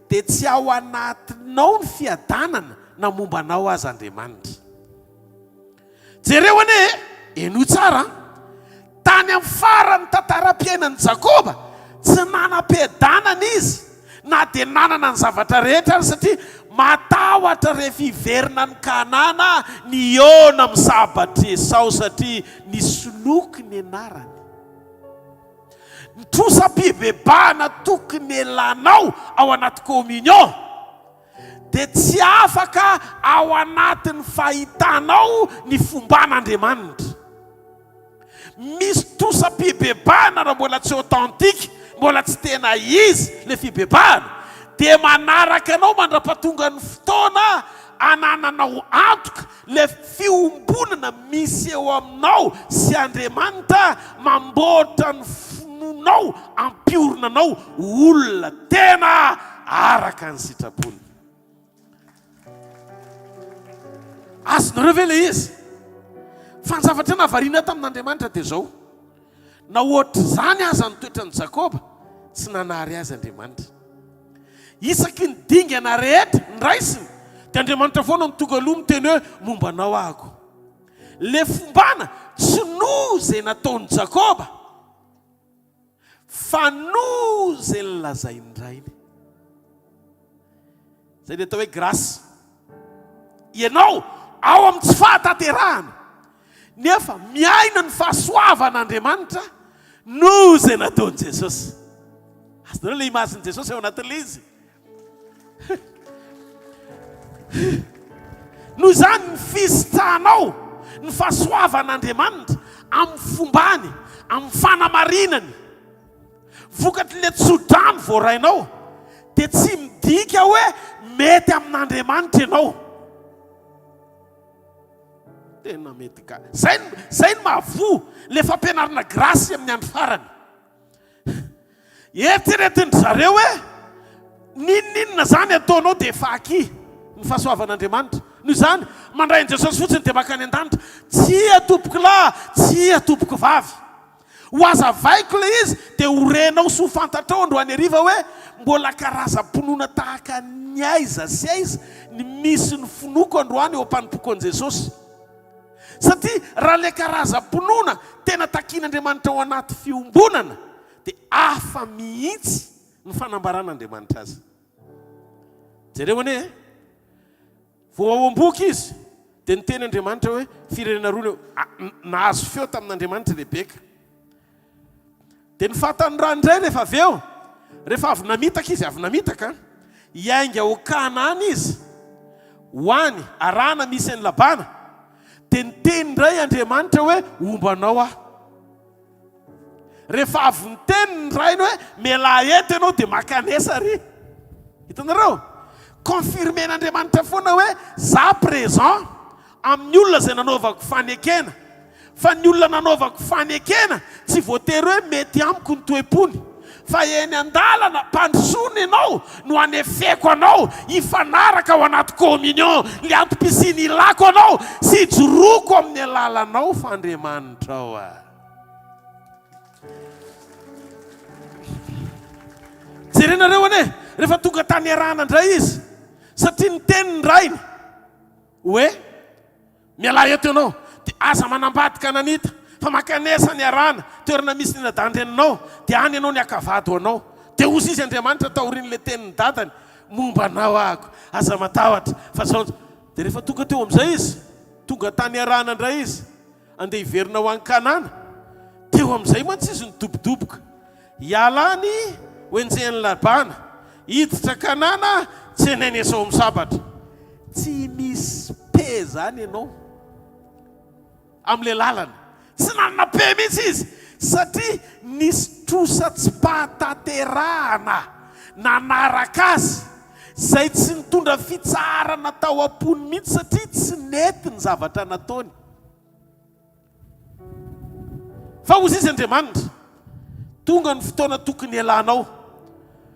dia tsy ao anatinao ny fiadanana na momba anao azy Andriamanitra. Jereo ane eno tsara tany amin'ny farany tantaram-piainan'i Jakoba tsy nanam-piadanana izy na dia nanana ny zavatra rehetra satria matahotra rehefa hiverina ny Kanana ny ona amin'ny sabatry Esau satria nisoloky ny anarany. Ny trosam-pibebahana tokony elanao ao anaty communion dia tsy afaka ao anatin'ny fahitanao ny fomban'Andriamanitra. Misy trosam-pibebahana raha mbola tsy authentique, mbola tsy tena izy le fibebahana, dia manaraka anao mandra-pahatonga ny fotoana anananao antoka le fiombonana misy eo aminao sy Andriamanitra mamboatra ny finonao, ampiorina anao olona tena araka ny sitrapony. Azonareo ve le izy? Fa ny zavatra nahavariana tamin'Andriamanitra dia zao, na ohatra zany aza ny toetran'i Jakoba tsy nanary azy Andriamanitra. Isaky ny dingana rehetra nraisiny dia Andriamanitra foana ny tonga aloha miteny hoe momba anao ahako. Le fombana tsy no zay nataon'i Jakoba fa no zay nilazainy rainy. Zay dia atao hoe grâce. Ianao ao amin'ny tsy fahatanterahana nefa miaina ny fahasoavan'Andriamanitra no zay nataon'i Jesosy. Azonareo le imazin'i Jesosy ao anatin'ilay izy. noho izany ny fisitrahanao ny fahasoavan'Andriamanitra amin'ny fombany, amin'ny fanamarinany. Vokatry le tsodrano voarainao dia tsy midika hoe mety amin'Andriamanitra ianao. Tena mety ka. Zay no mahavoa le fampianarana grasy amin'ny andro farany. Eritreretin'ny zareo hoe ninninona zany ataonao dia efa aky ny fahasoavan'Andriamanitra. Noho izany mandray an'i Jesosy fotsiny dia makany an-danitra, tsy atopoko lahy, tsy atopoko vavy. Ho azavaiko le izy dia horenao sy ho fantatrao androany hariva hoe mbola karazam-pinoana tahaka ny aiza sy aiza ny misy ny finoko androany eo ampanompoako an'i Jesosy. Satria raha le karazam-pinoana tena takian'Andriamanitra ao anaty fiombonana dia hafa mihitsy ny fanambaran'Andriamanitra azy. Jereo anie vao ao am-boky izy dia niteny Andriamanitra hoe firenena roa nahazo feo tamin'Andriamanitra Rebeka. Dia nyfatany ranoindray rehefa avy eo, rehefa avy namitaka izy, avy namitaka, hiainga ho Kanana izy, hoany arana misy an'i Labana, dia niteny indray Andriamanitra hoe ombanao aho. Rehefa avy niteny ny rainy hoe miala eto ianao dia makanesa ry. Hitanareo? Confirmen'Andriamanitra foana hoe za présent amin'ny olona izay nanaovako fanekena. Fa ny olona nanaovako fanekena tsy voatery hoe mety amiko ny toe-pony, fa eny an-dalana mpandrosoana ianao no anefeko anao hifanaraka ao anaty communion, le antom-pisiny ilako anao sy hijoroako amin'ny alalanao fa Andriamanitra ao a. Jerenareo anie rehefa tonga tany iarahana indray izy, satria ny teniny rainy hoe miala eto ianao dia aza manambadika ananita fa makanesa ny arana toerana misy ny nadandry anao dia any ianao ny akavado anao. Dia ozy izy Andriamanitra taorian'le tenin'ny dadany, momba anao ahako, aza matahotra fa zao. Dia rehefa tonga teo amin'izay izy, tonga tany iarahana indray izy, andeha hiverina ho any Kanana, teo amin'izay mantsy izy nidobodoboka hiala any hoenjehan'ny Labana, hiditra Kanana tsy hanainy Esau misabatra. Tsy misy pe zany ianao amin'le lalana, tsy nanana pe mihitsy izy, satria nisy trosa tsy pahataterahana nanaraka azy zay tsy nitondra fitsarana tao am-pony mihitsy, satria tsy nety ny zavatra nataony. Fa ozy izy Andriamanitra tonga ny fotoana tokony ialanao,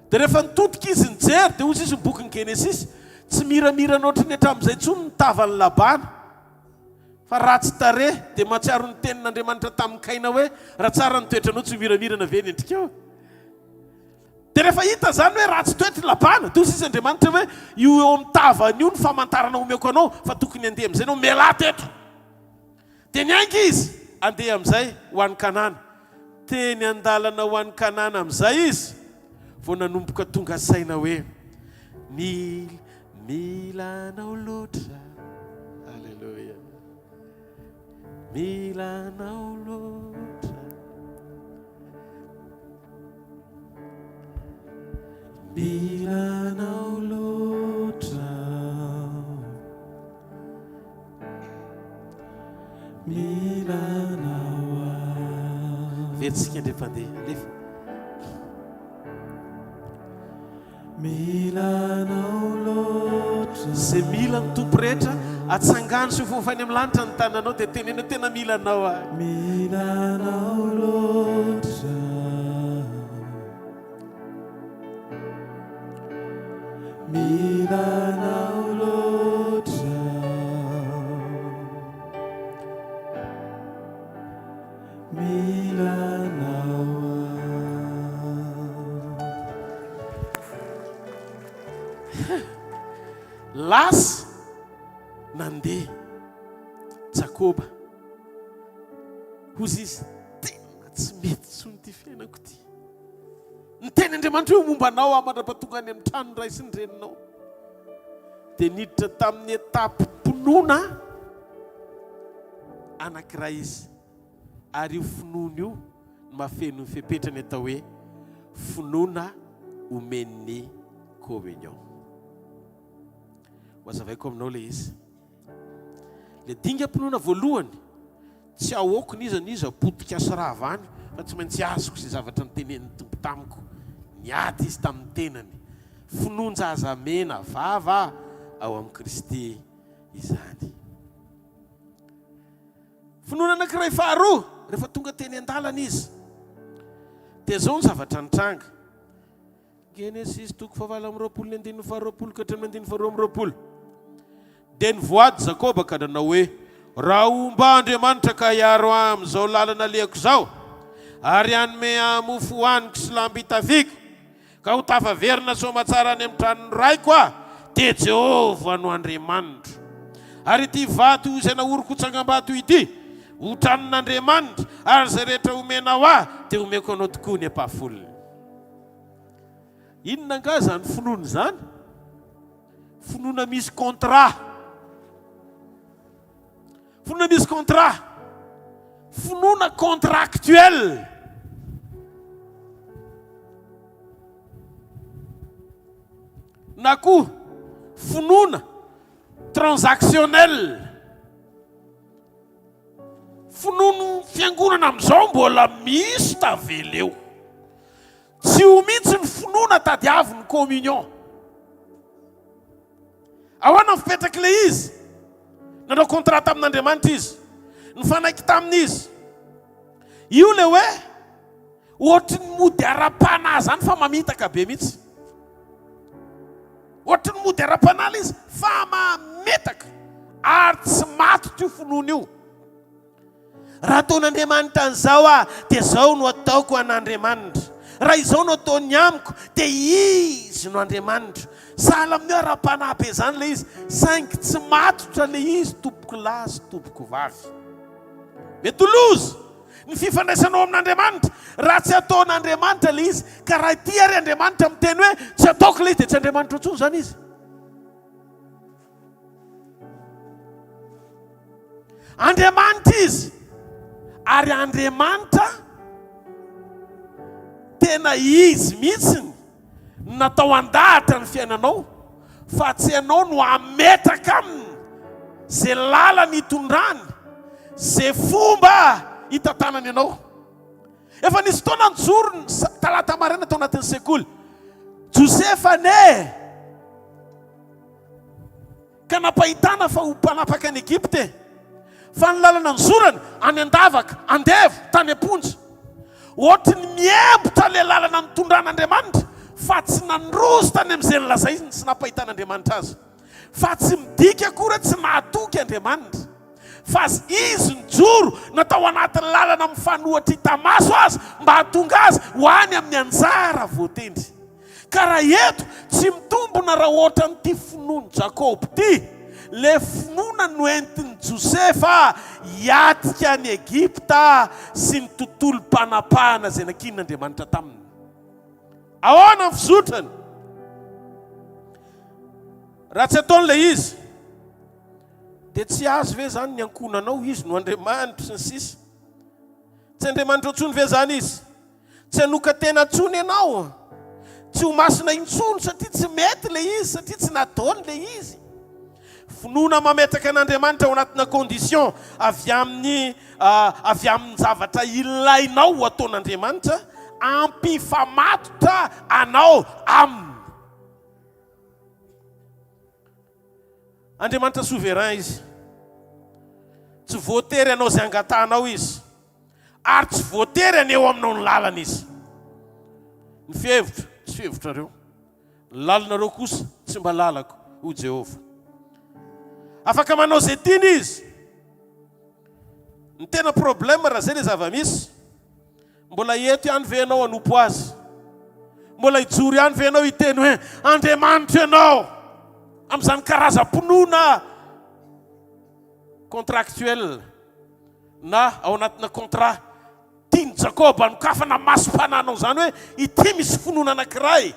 dia rehefa nitodika izy nijery, dia ozy izy ny boky ny Genesis tsy miramira ohatrany hatramin'izay tsony nitavany Labana, fa ratsy tare dia mahatsiaro ny tenin'Andriamanitra tamin'ny Kaina hoe raha tsara ny toetranao tsy miramirana ve ny endrikao. Dia rehefa hita zany hoe ratsy toetry Labana, dia ozy izy Andriamanitra hoe io eo amin'ny tavany io ny famantarana omeko anao fa tokony handeha amin'izay anao miala teto. Dia niainga izy andeha amin'izay ho an'ny Kanana. Teny an-dalana ho an'ny Kanana amin'izay izy vao nanomboka tonga saina hoe milanao loatra. Alleluia. Milanao loatra, milanao loatra, milanao aho. Veritsika indray mpandeha alefa. Milanao loatra, zay mila ny tompo rehetra atsangano sy fofany amin'ny lanitra ny tananao dia tenenao tena milanao a. Milanao loatra, milanao loatra, milanao a. Lasa nandeha Jakoba, hozy izy tena tsy mety tsony ty fiainako ty. Niteny Andriamanitra hoe momba anao mandrapatonga any amin'ny trano ray sy ny reninao. Dia niditra tamin'ny etapim-pinoana anankiray izy, ary io finoana io mahafeno ny fepetrany atao hoe finoana omen'ny communion. Ho azavaiko aminao le izy. le dingam-pinoana voalohany tsy aokony izy niza potika asyrava any fa tsy maintsy azoko sy zavatra nytenen'ny tompo tamiko niady izy tamin'ny tenany finonjazamena vava ao amin'ny Kristy izany. Finoana anankiray faharoa rehefa tonga teny an-dalana izy dia zao ny zavatra nitranga. Genesis 20:22 dia nivoady Jakoba ka nanao hoe raha omba Andriamanitra ka hiaro amin'izao lalana alehako zao ary hanome mofo hohaniko sy lamba hitaviko ka ho tafaverina soamatsara any amin'ny tranony raiko dia Jehovah no Andriamanitra. Ary ity vato izay naoriko tsangam-bato ity ho tranin'Andriamanitra ary izay rehetra omenao dia omeko anao tokoa ny ampahafolony. Inona nga zany finoana zany? Finoana misy contrat. Finoana misy contrat. Finoana contractuel. Na koa finoana transactionnel. Finoana fiangonana amin'izao mbola misy taveleo. Tsy ho mitsy ny finoana tadiavy ny communion. Ahoana mipetraka ilay izy? Nanao contrat amin'Andriamanitra izy. Nifanaiky tamin'izy. Io le hoe ohatry ny mody ara-panahy zany fa mamitaka be mitsy. Ohatry ny mody ara-panahy izy fa mamitaka ary tsy maty io finoana io. Raha ataon'Andriamanitra an'izao dia zao no ataoko an'Andriamanitra. Raha izao no ataony amiko dia izy no Andriamanitra. Sahala amin'ny ara-panahy be zany le izy, saingy tsy matotra le izy tompoko lahy sy tompoko vavy. Mety loza ny fifandraisanao amin'Andriamanitra raha tsy ataon'Andriamanitra le izy, ka raha ity ary Andriamanitra miteny hoe tsy ataoko le izy dia tsy Andriamanitra intsony zany izy. Andriamanitra izy ary Andriamanitra tena izy mihitsy natao andahatra ny fiainanao, fa tsy ianao no ametraka aminy zay lalany hitondrany, zay fomba hitantanany ianao. Efa nisy taona nijoro talata maraina tao anatin'ny sekoly, Josefa ne ka napahitana fa ho mpanapaka any Egypte, fa ny lalana nizorany any Andavaka, Andevo, tany Amponja. Ohatry ny miembotra le lalana nitondran'Andriamanitra, fa tsy nandrozy tany amin'izay nolazainy sy nampahitan'Andriamanitra azy. Fa tsy midika akory, tsy nahatoky Andriamanitra. Fa izy nijoro natao anatin'ny lalana mifanohitra hita-maso azy mba hahatonga azy ho any amin'ny anjara voatendry. Ka raha eto tsy mitombona raha ohatra n'ity finoany Jakob ity, le finoana no entiny Josefa hiatika any Egypta sy ny tontolo mpanapahana izay nakin'Andriamanitra taminy. Ahoana ny fizotrany? Raha tsy ataon'ilay izy dia tsy azo ve zany ny ankonanao izy no Andriamanitra sy ny sisa? Tsy Andriamanitra intsony ve zany izy? Tsy hanoka tena intsony ianao? Tsy ho masina intsony satria tsy mety le izy, satria tsy nataony le izy. Finoana mametraka an'Andriamanitra ao anatina condition avy amin'ny zavatra ilainao ataon'Andriamanitra, ampifamatotra anao aminy. Andriamanitra souverain izy. Tsy voatery anao zay angatanao izy, ary tsy voatery aneo aminao ny lalana izy. Ny fihevitra, tsy fihevitrareo. Ny lalanareo kosa tsy mba lalako, ho Jehovah. Afaka manao zay tiany izy. Ny tena problème raha zay le zava-misy, mbola eto ihany ve ianao hanompo azy? Mbola hijoro ihany ve ianao hiteny hoe Andriamanitra ianao? Amin'izany karazam-pinoana contractuel na ao anatina contrat tiany Jakoba nokafana masom-pananao zany hoe ity misy finoana anankiray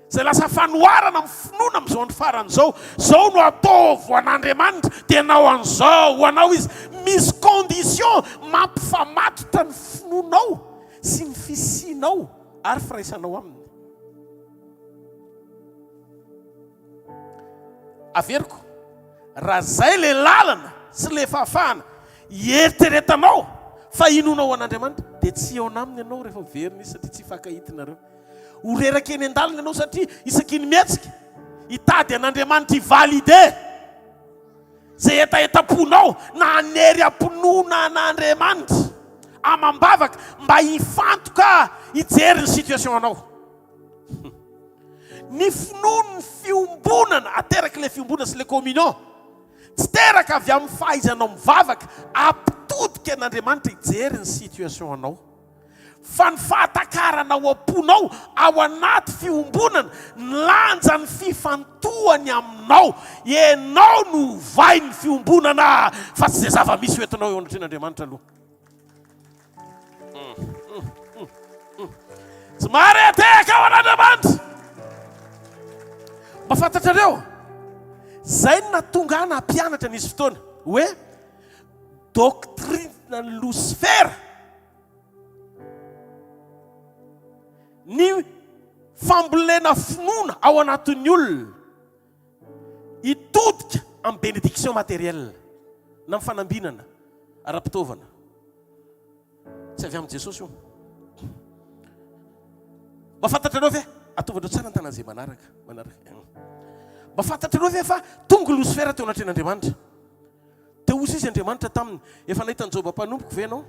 zay lasa fanoharana amin'ny finoana amin'izao andro faran'izao, zao no ataovo an'Andriamanitra dia anao an'izao ho anao izy. Misy condition mampifamatotra ny finoanao sy ny fisianao ary firaisanao aminy. Averiko, raha zay le lalana sy le fahafahana eritreretanao fa inonao an'Andriamanitra dia tsy eo anaminy ianao rehefa verina izy satria tsy fankahitinareo. Horeraka eny an-dalana ianao satria isakiny mihetsika hitady an'Andriamanitra ivalide zay etaetam-ponao na anery-ampinoana an'Andriamanitra amam-bavaka mba hifantoka hijery ny situation anao. Ny finono ny fiombonana ateraky le fiombonana sy le communion tsy teraka avy amin'ny fahaizanao mivavaka ampitodika an'Andriamanitra hijery ny situation anao, fa ny fahatakaranao am-ponao ao anaty fiombonana ny lanja ny fifantohany aminao, ianao no vai ny fiombonana fa tsy zay zava-misy hoentinao eo anatren'Andriamanitra aloha. Tsy mareteka ao an'Andriamanitra. Mba fantatrareo, zay no natonga ana hampianatra nisy fotoana hoe doctrine ny Lucifera, ny fambolena finoana ao anatin'ny olona hitodika amin'ny bénédiction matérielle na amin'ny fanambinana ara-pitaovana. Tsy avy amin'i Jesosy io. Mba fantatrareo ve ataovandreo tsara ny tanan'izay manaraka. Mba fantatrareo ve fa tonga Lucifera teo anatren'Andriamanitra. Teo ozy izy Andriamanitra taminy efa nahita ny Joba mpanompoka ve ianao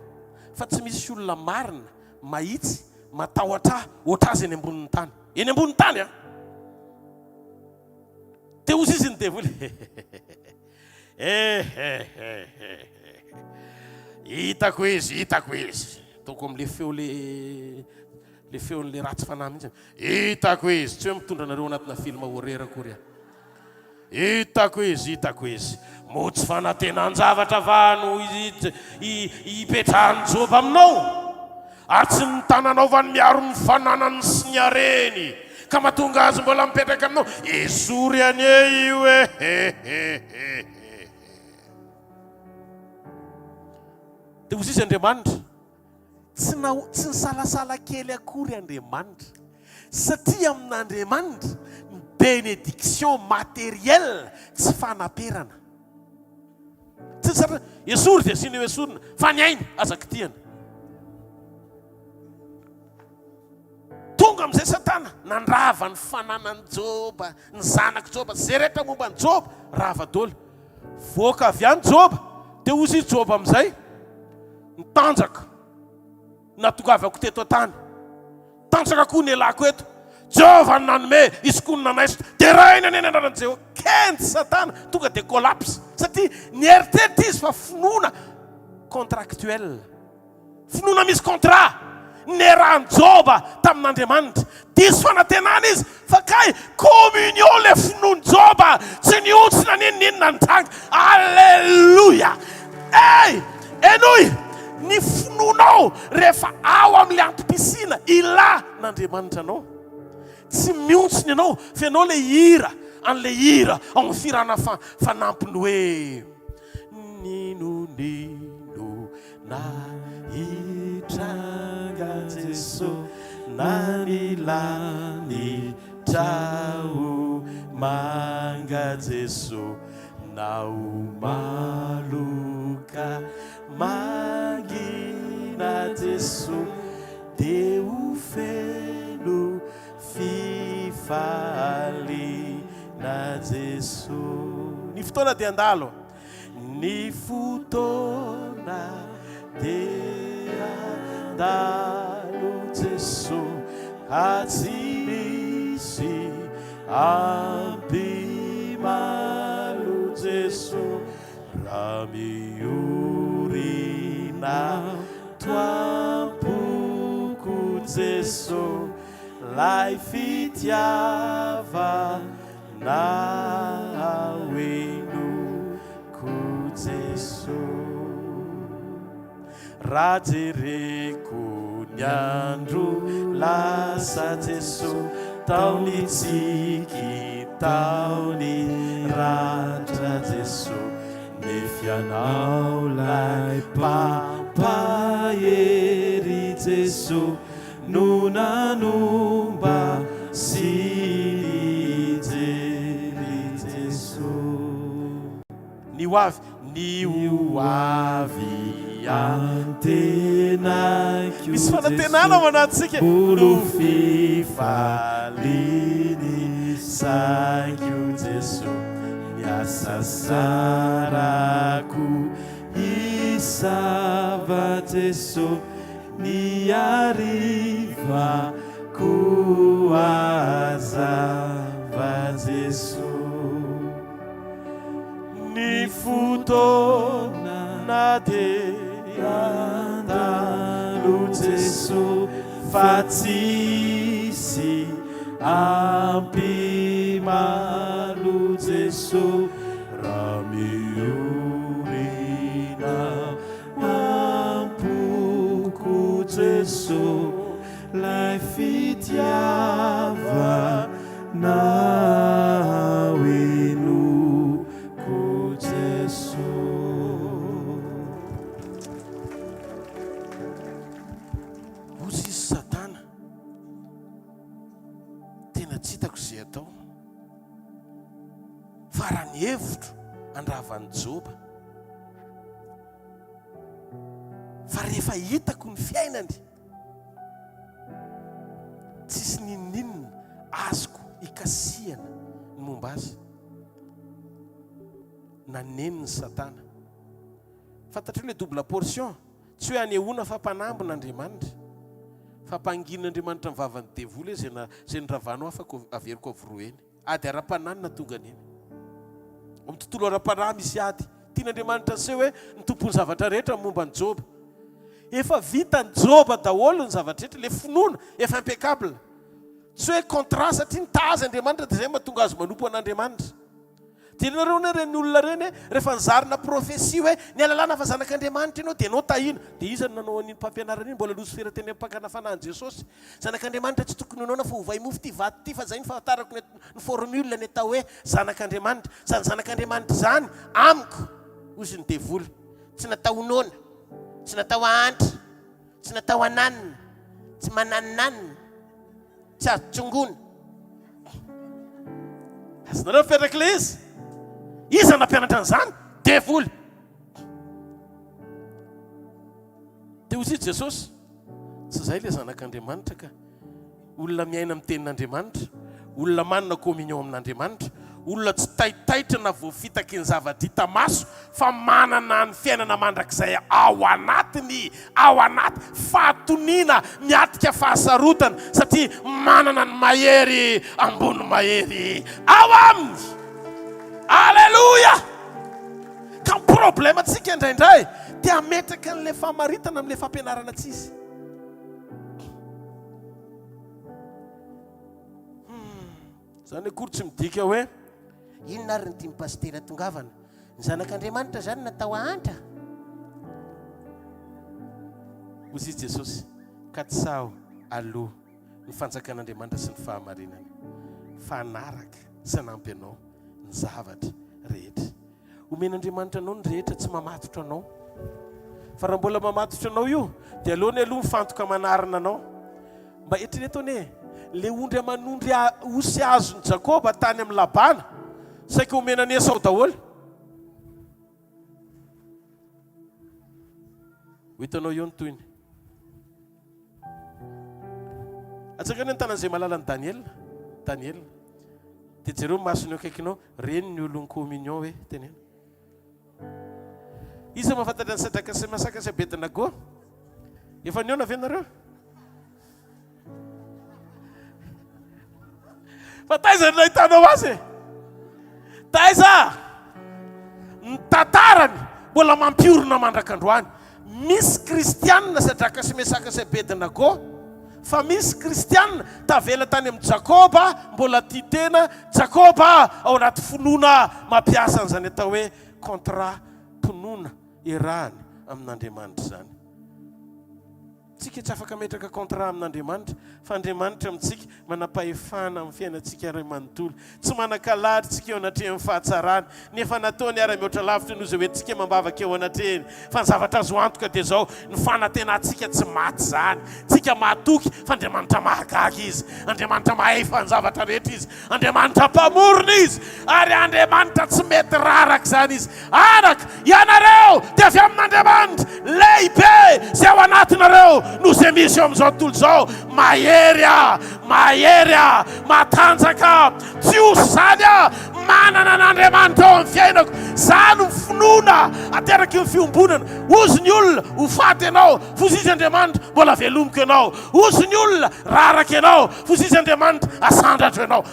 fa tsy misy olona marina mahitsy matahotra ohatrazy eny ambonin'ny tany. Eny ambonin'ny tany a. Teo ozy izy ny devoly. Hitako izy. Toko amin'le feo le feon'le ratsy fanahy mihitsy. Hitako izy, tsy hoe mitondra anareo anatina filma horreur akory. Hitako izy. Motsy fanatenan-javatra vano hipetrahany Joba aminao. Ary tsy ny tananaovany miaro ny fananany sy ny areny ka mahatonga azy mbola mipetraka aminao. Esory anie io e. Dia ozy izy Andriamanitra tsy nisalasala kely akory Andriamanitra, satria amin'Andriamanitra ny bénédiction matérielle tsy fanaperana. Tsy sara esory dia sino esorina fa ny ainy azaky tiana. Tonga amin'izay Satana nandrava ny fananan'i Joba, ny zanaky Joba, zay rehetra momba ny Joba rava dôla. Voaka avy any Joba, dia ozy izy Joba amin'izay nitanjaka, natongavako teto an-tany, tanjaka koa ny elako eto. Jehova ny nanome, izy koa ny nanaisitra, dia raha iny any ananan'i Jehova. Kenty Satana tonga dia collapse satria ny eritreritra izy fa finoana contractuel, finoana misy contrat. Nerahan Joba tamin'Andriamanitra, diso fanantenana izy fa kay communion le finoany Joba tsy niontsina ninona ny tranga. Alleluia. Enoy ny finoanao rehefa ao amin'le antom-pisina ilan'Andriamanitra anao, tsy miontsina ianao fa ianao le hira an'le hira ao amin'ny firana fanampiny hoe nino na hitranga Jesosy na nilany trao manga Jesosy na umaloka mangina Jesosy de ufeno fifalina Jesosy. Ny fotoana dia andalo, ny fotoana dia andalo Jesosy, tsy misy ampimalo Jesosy, raha miorina toampoko Jesosy, lay fitiava na hoenoko Jesosy. Raha jereko ny andro lasa Jesosy, taony tsiky taony ratra Jesosy, nefy anao lay pampahery Jesosy, no nanomba sy jery Jesosy. avy ny avy antenako misy fanantenana ao anatsika no fifaliny saiko Jesu miasa sarako isava Jesu ny arivako azava Jesu ny fotoana de andalo Jesu fa tsisy ampimalo Jesu raha miorina ampoko Jesu lay fitiava na enoko Jesu. Ozy izy Satana tena tsy hitako izay atao fa raha ny hevitro andravany Joba fa rehefa hitako ny fiainany tsisy ninninina azoko ikasihana ny momba azy naneniny Satana fantatry hoe double portion tsy hoe anehoana fa mpanambon'Andriamanitra fa mpangin'Andriamanitra ny vavany devoly izay niravanao afaka averiko avoroeny ady ara-pananina tonga aneny amin'ny tontolo ara-panahy misy ady tian'Andriamanitra se hoe ny tompony zavatra rehetra momba ny Joba efa vita ny Joba daholo ny zavatra rehetra le finoana efa impeccable tsy hoe contrat satria nitazy Andriamanitra dia zay mahatonga azy manompo an'Andriamanitra tianareo ne reny olona reny rehefa nizarina profesia hoe ny alalàna fa zanak'Andriamanitra ianao dia anao tahina dia iza ny nanao an'iny mpampianarana iny mbola losifera teny ampakana fanahin Jesosy zanak'Andriamanitra tsy tokony honaona fa hovay mofo ty vato ty fa zay ny fahatarako ny formule ny atao hoe zanak'Andriamanitra zany zanak'Andriamanitra zany amiko ozy ny devoly tsy natao honona tsy natao ahantra tsy natao ananina tsy mananinanina tsy azo tsongona azonareo mipetraka le iza nampianatra an'izany devoly dia ozy Jesosy tsy zay le zanak'Andriamanitra ka olona miaina amin'ny tenin'Andriamanitra olona manana communion amin'Andriamanitra olona tsy taitaitra na voafitaky ny zavatra hita maso fa manana ny fiainana mandrakizay ao anaty fahatoniana miatika fahasarotana satria manana ny mahery ambony mahery ao aminy. Alleluia. Ka problème atsika indraindray dia ametraka an'ilay famaritana amin'ilay fampianarana tsisy zany akory tsy midika hoe inona ary ny dimy pastera tongavana ny zanak'Andriamanitra zany natao ahantra ozy izy Jesosy ka tsy saho aloha ny fanjakan'Andriamanitra sy ny fahamarinany fanaraka sy nampy anao ny zavatra rehetra omen'Andriamanitra anao ny rehetra tsy mamatotra anao fa raha mbola mamatotra anao io dia aloha mifantoka manarina anao mba eritreretone le ondry amanondry osy azony Jakoba tany amin'ny Labana saika omena ny Esau daholo hitanao eo ny toyny atsaka ny tanan'izay malala ny Daniel dia jereo masony eo akaikinao reny ny olon'ny communion hoe tenena iza mahafantatra ny sadraka sy masaka sy Abednego efa niona ve nareo fa taiza ny nahitanao azy taiza ny tantarany mbola mampiorona mandrakandroany misy kristianina sadraka sy mesaka sy Abednego fa misy kristianina tavela tany amin'ny Jakoba mbola tia tena Jakoba ao anaty finoana mampiasa an'izany atao hoe contrat mpinoana irahany amin'Andriamanitra zany tsika tsy afaka metraka contrat amin'Andriamanitra fa Andriamanitra amintsika manam-pahefana amin'ny fiainantsika iray manontolo tsy manan-kalady tsika eo anatrehany fahatsarany nefa nataony ara-mihoatra lavitra noho izay hoentsika mambavaka eo anatrehany fa ny zavatra azo antoka dia zao ny fanantenantsika tsy maty zany tsika matoky fa Andriamanitra mahagaga izy Andriamanitra mahefa ny zavatra rehetra izy Andriamanitra mpamorona izy ary Andriamanitra tsy mety raraka zany izy anaka ianareo dia avy amin'Andriamanitra lehibe zay ao anatinareo no zay misy eo amin'izao tontolo zao mahery matanjaka tsy osy zany manana n'Andriamanitra ao amin'ny fiainako zany ny finoana ateraky ny fiombonana ozy ny olona ho faty ianao fozizy Andriamanitra mbola velomiko ianao ozy ny olona raraka ianao fozizy Andriamanitra asandratro ianao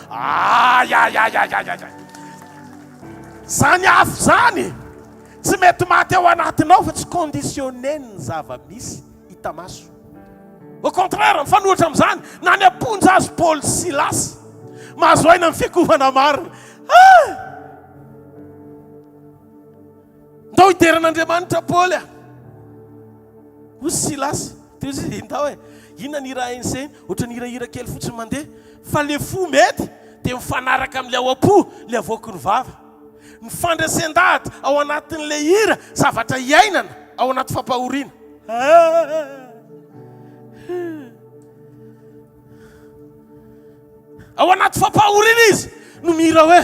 zany afo zany tsy mety maty ao anatinao fa tsy conditionné ny zava-misy hita maso au contraire mifanohitra amin'izany na ny amponja azy Paul sy Silas mahazo aina amin'ny fiakovana marina ndao hideran'Andriamanitra Paul ozy Silas teo izy ndao inona ny raha enseny ohatra ny hirahira kely fotsiny mandeha fa le fo mety dia mifanaraka amin'ilay ao am-po le avoaky ny vava ny fandraisen-dahatra ao anatin'le hira zavatra iainana ao anaty fampahoriana ao anaty fampahoriana izy no mihira hoe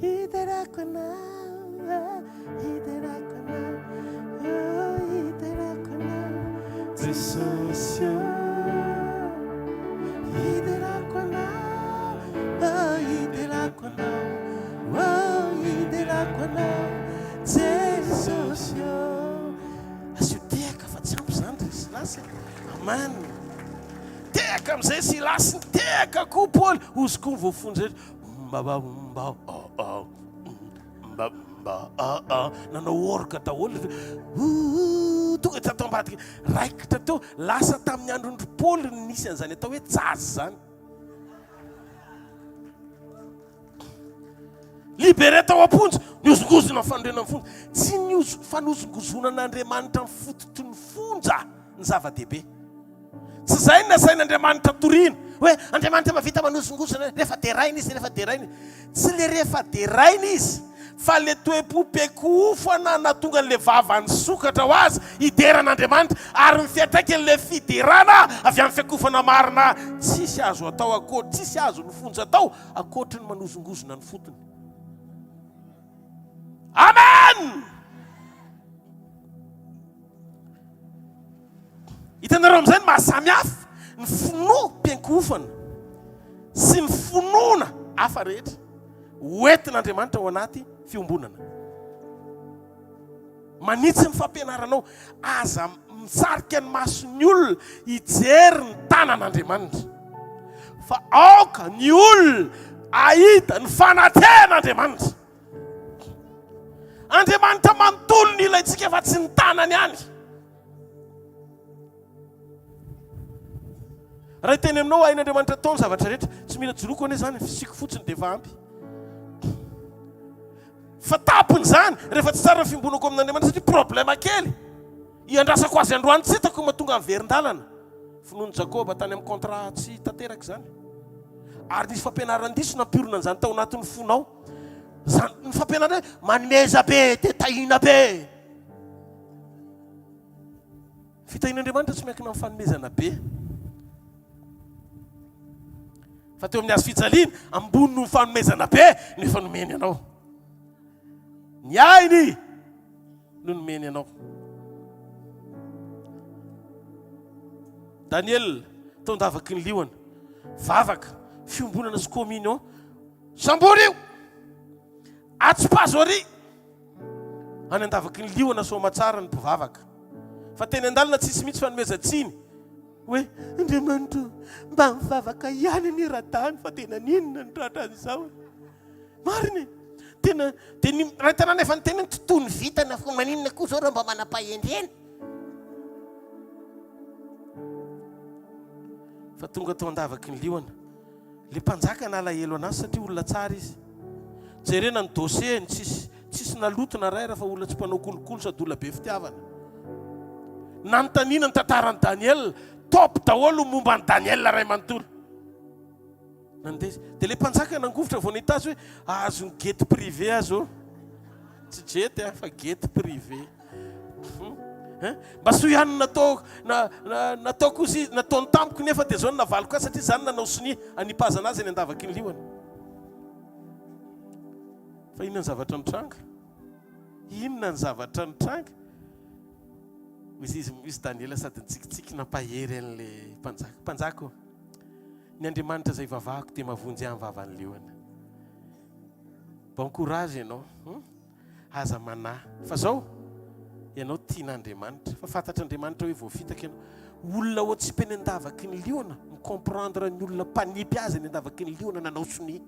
hiderako anao Jesosy hiderako anao hiderako anao hiderako anao Jesosy asio tehaka fa tsy ampy zany ry Silasy amen tehaka amin'izay Silasy tehaka koa Paul ozy koa voafonjy nanao orga daholo tonga tatao ambadika raikitra teo lasa tamin'ny androndry Paul nisy an'izany atao hoe jazy zany libéré tao am-ponjy niozongozona fandrena amin'ny fonja tsy fanozongozonan'Andriamanitra amin'ny fototry ny fonja ny zava-dehibe tsy zay nasain'Andriamanitra toriana hoe Andriamanitra mavita manozongozona rehefa deraina izy tsy le rehefa deraina izy fa le toe-po-peko-ofana natonga n'le vava nisokatra ho azy hideran'Andriamanitra ary mifiatraikan'le fiderana avy amin'ny fiakofana marina tsisy azo atao akoatra tsisy azo ny fonja atao akoatra ny manozongozona ny fotony amen hitanareo amin'izay ny mahasamihafa ny finoam-piankofana sy ny finoana hafa rehetra hoentin'Andriamanitra ao anaty fiombonana manitsy ny fampianaranao aza misarika ny masony olona hijery ny tanan'Andriamanitra fa aoka ny olona ahita ny fanaten'Andriamanitra Andriamanitra manontolo ny ilayntsika fa tsy ny tanany ihany raha teny aminao hain'Andriamanitra ataony zavatra rehetra tsy mila joroako ane zany fisiko fotsiny dia efa ampy fa tapony zany rehefa tsy tsara ny fimbonako amin'Andriamanitra satria problema kely iandrasako azy androany tsy hitako mahatonga amin'ny verin-dalana finoany Jakoba tany amin'ny contrat tsy tanteraka zany ary nisy fampianaran-diso nampiorona an'izany tao anatin'ny fonao zany ny fampianarana manomeza be dia tahina be fitahin'Andriamanitra tsy miankina amin'ny fanomezana be fa teo amin'ny azo fijaliana ambony no fanomezana be no efa nomeny anao ny ainy no nomeny anao Daniel tondavaky ny liona vavaka fiombonana sy communion sambory io atsipazory any andavaky ny liona somatsara ny mpivavaka fa teny andalina tsisy mitsy fanomezantsiny hoe Andriamanitra mba mivavaka ihany ny radany fa tena ninona ny tratran'izao mariny tena dia raha tanàna efa ny tena ny tontolo vitana fa maninona koa zao raha mba manam-pahendrena fa tonga tao andavaky ny liona le mpanjaka nalahelo anazy satria olona tsara izy jerena ny dossier ny tsisy nalotona ray raha fa olona tsy mpanao kolokolo sady olona be fitiavana Nanontaniana ny tantaran'i Daniel, top daholo momba ny Daniel ray manontolo. Nandeha dia ilay mpanjaka nangovotra vao nahita azy hoe azo ny gety privé azo. Tsy jety fa gety privé. Mba so ihany nataoko izy nataony tampoko nefa dia zao navaliko azy satria zany nanao soni anipazana azy any andavaky ny liona. Fa inona ny zavatra nitranga? Inona ny zavatra nitranga? Izy Daniela sady nitsikitsiky nampahery an'ilay mpanjaka. Mpanjaka ny Andriamanitra izay vavahako dia mavonjy amin'ny vavan'ny liona. Bon courage ianao. Aza manahy. Fa zao ianao tian'Andriamanitra. Fa fantatr'Andriamanitra hoe voafitaka ianao. Olona ho tsy peny andavaky ny liona, mikomprendre ny olona mpanipy azy ny andavaky ny liona nanao soni.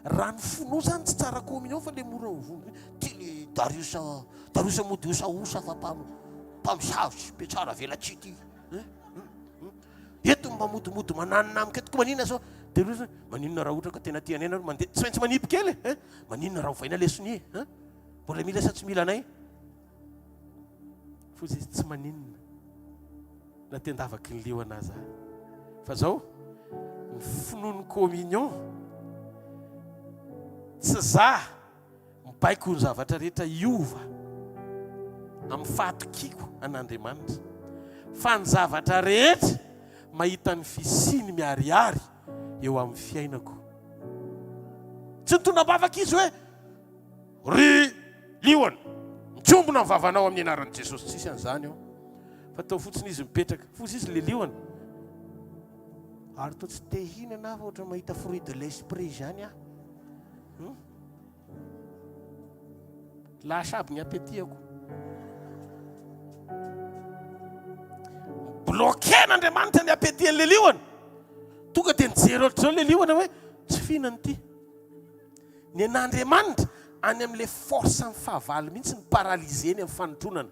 Raha ny fonao zany tsy tsara kominao fa le mora mivony. Ty Dariusa mody osaosa fa mpamosavy be tsara velatsy ty. Eto mba modimody mananonamika etoko maninona sao? Dia roa maninona raha ohatra ka tena tianay nareo mandeha tsy maintsy manipy kely. Maninona raha hovaina lesony mbola mila sa tsy mila anay? Fo izy tsy maninona na tiandavaky ny liona aza. Fa zao ny finoan'ny communion tsy za mibaiko ny zavatra rehetra iova amin'ny fahatokiko an'Andriamanitra, fa ny zavatra rehetra mahita ny fisiny miarihary eo amin'ny fiainako. Tsy nitonabavaka izy hoe ry liona mitsombona ny vavanao amin'ny anaran'i Jesosy, tsisy an'izany ao. Fa tao fotsiny izy mipetraka, fosy izy le liona. Ary tao tsy te hihinana fa ohatra mahita fruit de l'esprit zany aho. Lasa aby ny apetiako. Bloquen'Andriamanitra ny apetian'le liona. Tonga dia nijery ohatr'izao le liona hoe tsy fihinany ity. Ny an'Andriamanitra any amin'ilay force ny fahavalo mihitsy ny paralyseny amin'ny fanotronana.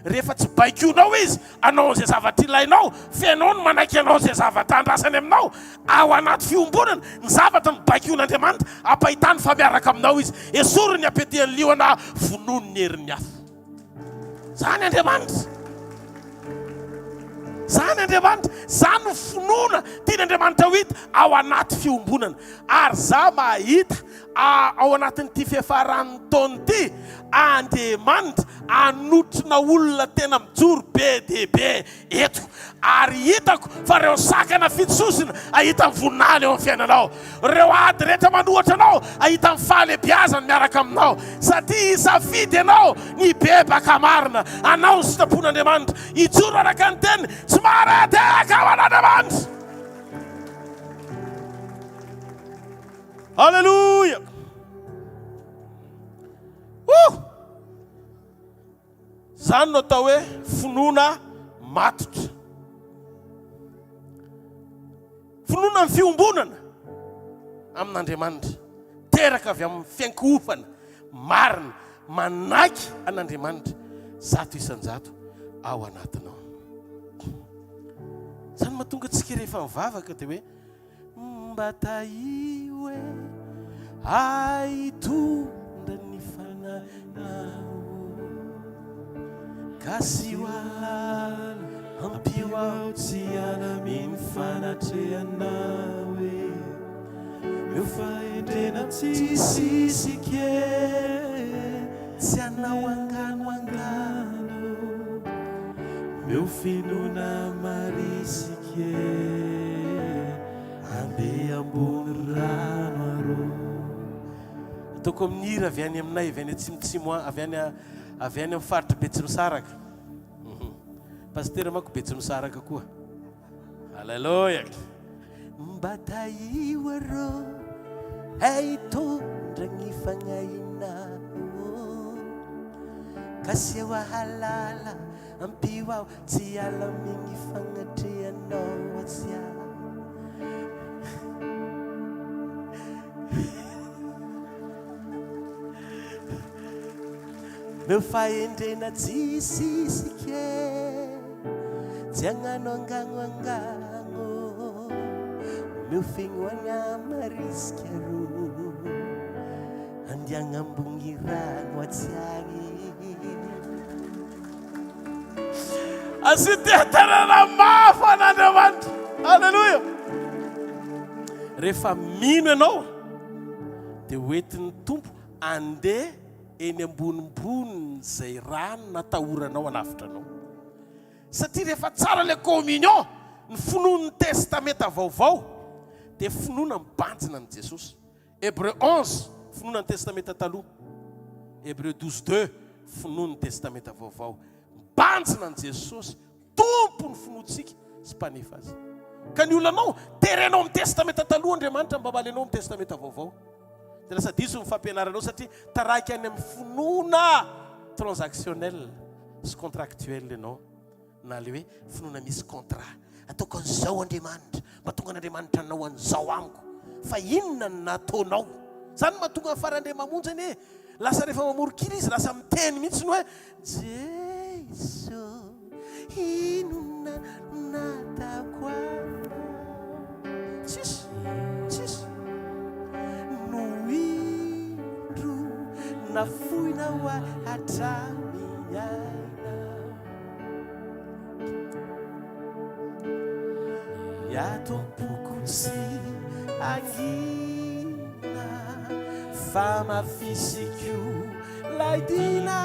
Rehefa tsy baikonao izy anao izay zavatra ilainao, fiainao no manaiky anao izay zavatra andrasany aminao, ao anaty fiombonana ny zavatra ny baikon'Andriamanitra ampahitany fa miaraka aminao izy. Esory ny apetian'ny liona vonono ny herin'ny afo. Zany Andriamanitra. Zany Andriamanitra, zany finoana tian'Andriamanitra ho hita ao anaty fiombonana. Ary za mahita ao anatin'ity fiafaran'ny taona ity, Andriamanitra anotrina olona tena mijoro be dia be eto. Ary hitako fa reo sakana fitsosina ahita voninahiny eo amin'ny fiainanao. Reo ady rehetra manohatra anao ahita ny fahalebiazany miaraka aminao. Satria isafidy ianao ny bebaka marina, anao ny sitrapon'Andriamanitra. Ijoro araka ny teny tsy mahateka ao an'Andriamanitra. Halleluja. Zany no atao hoe finoana matotra. Finoana ny fiombonana amin'Andriamanitra. Teraka avy amin'ny fiankohofana marina manaiky an'Andriamanitra zato isan-jato ao anatinao. Zany mahatonga antsika rehefa mivavaka dia hoe mba taio hoe aitondra ny fananao kasi ho alala ampio ao tsy alaminy fanatrehanao e meu fahendrena tsisisike tsy anao angano meu finoana marisike andeha ambony rano arô. Ataoko amin'ny hira avy any aminay, avy any atsimotsimo, avy any amin'ny faritra Betsinosaraka. Pasteur manko Betsinosaraka koa. Halleluja. Mba taio arô hitondra ny fagnahinao kasi eo ahalala ampio ao tsy alaminy fagnatrehanao atsy aho. Meu fahendrena tsisisike tsy agnano angano meu finoana marisika ro andiagna ambony rano atsiagny. asitetanana mafy an'Andriamanitra. Alleluia. Rehefa mino ianao dia hoentin'ny tompo andeha eny ambonimboniny zay rano natahoranao hanafitra anao. Satria rehefa tsara le communion, ny finoan'ny testamenta vaovao dia finoana mibanjina an' Jesosy. Hébreu 11 finoana ny testamenta taloha, Hébreu 12:2 finoana ny testamenta vaovao. Mibanjina an' Jesosy, tompo ny finoantsika sy mpanefa azy. Ka ny olonanao terenao amin'ny testamenta taloha Andriamanitra mba malenao amin'ny testamenta vaovao. Dia lasa diso ny fampianaranao satria taraiky any amin'ny finoana transactionnel sy contractuel ianao. Na le hoe finoana misy contrat. Ataoko an'izao Andriamanitra, mahatonga an'Andriamanitra anao an'izao amiko. Fa inona no nataonao? Zany mahatonga ny farany mamonjy anie. Lasa rehefa mamorokira izy lasa miteny mihitsy ny hoe Jesu, inona nataoko anao? Tsisy no indro nafoinao hatramin'ny aina. Yatompoko sy angina fa mafisiko laidina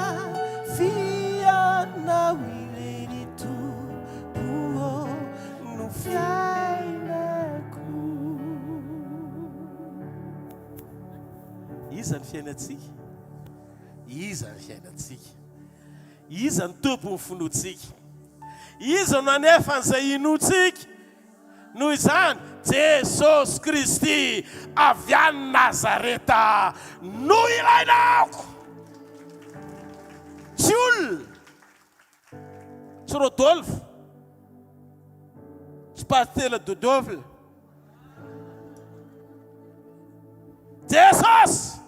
fianao ireny tompo no fiainako. Iza ny fiainatsika? Iza ny fiainatsika? Iza ny tompo ny finoantsika? Iza no anefa an'izay inoantsika? Noho izany Jesosy Kristy avy any Nazareta no ilainako. Tsy olona, tsy Rodolphe, tsy Pastela Dodovle. Jesosy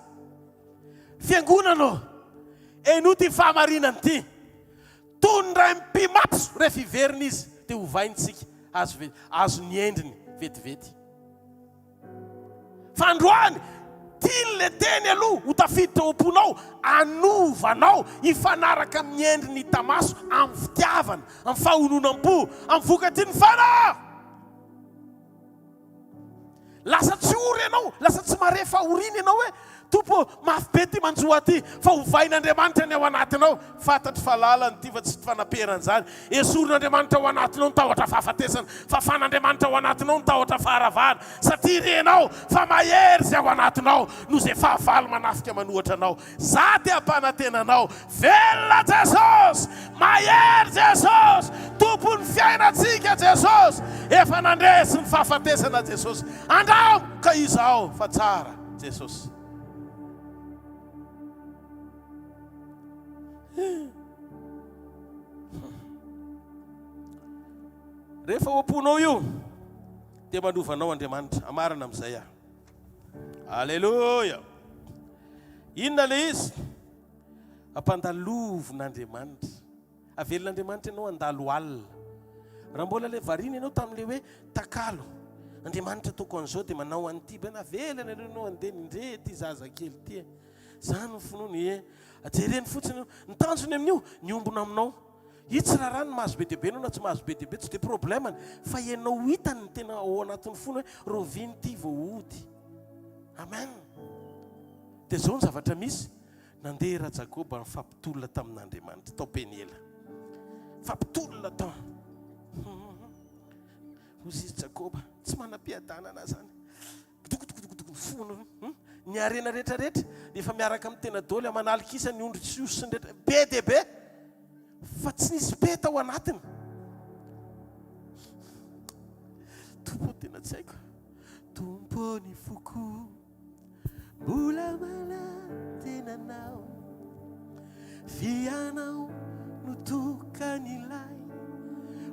fiangonana eno ty fahamarinany ty. Tondra mpimaso rehefa iverina izy dia hovaintsika azo ny endriny vetivety. Fa androany tiany le teny aloha ho tafiditra ao am-ponao, anovanao hifanaraka amin'ny endriny tamaso amin'ny fitiavana, amin'ny fahononam-po, amin'ny vokatry ny fanahy. Lasa tsy ory ianao, lasa tsy marefa oriny ianao hoe tompo mafy be ty manjoa ty, fa hovain'Andriamanitra ny ao anatinao. Fantatry fahalalany ty fa tsy fanaperan zany. Esorin'Andriamanitra ao anatinao ny tahotra fahafatesana, fa fan'Andriamanitra ao anatinao ny tahotra faharavana. Satria renao fa mahery zay ao anatinao no zay fahavalo manafika manohatra anao. Za ty ampanantenanao. Velona Jesosy, mahery Jesosy, tompony fiainatsika Jesosy, efa nandresy ny fahafatesana Jesosy. Andao ka izao fa tsara Jesosy. Rehefa oponao io dia manovanao Andriamanitra. Amarana amin'izay aho. Alleluia. Inona le izy? Ampandalovon'Andriamanitra. Avelon'Andriamanitra ianao andalo alina. Raha mbola le variana ianao tamin'ile hoe takalo, Andriamanitra toko an'izao dia manao an'ity, bana velana ianao andeha nindre ty zazakely ty. Zany ny finoany ajereny fotsiny ny tanjony amin'io ny ombona aminao. Io tsy raha rano mahazo be dehibe anao na tsy mahazo be dehibe tsy dia problemany, fa ianao hitany ny tena ao anatin'ny fony hoe roviny ty vao ody. Amen. Dia zao ny zavatra misy. Nandeha ra Jakoba nifampitolona tamin'Andriamanitra tao Peniela. Fampitolona tao. Hozy Jakoba tsy manam-piadanana zany. Fono ny arena rehetrarehetra efa miaraka amin'ny tena daoly manalikisa ny ondry tsy osy rehetra be dehibe, fa tsy nisy be tao anatiny. Tompo tena tsy haiko. Tompo ny foko mbola manantenanao, fianao no tokan'ilay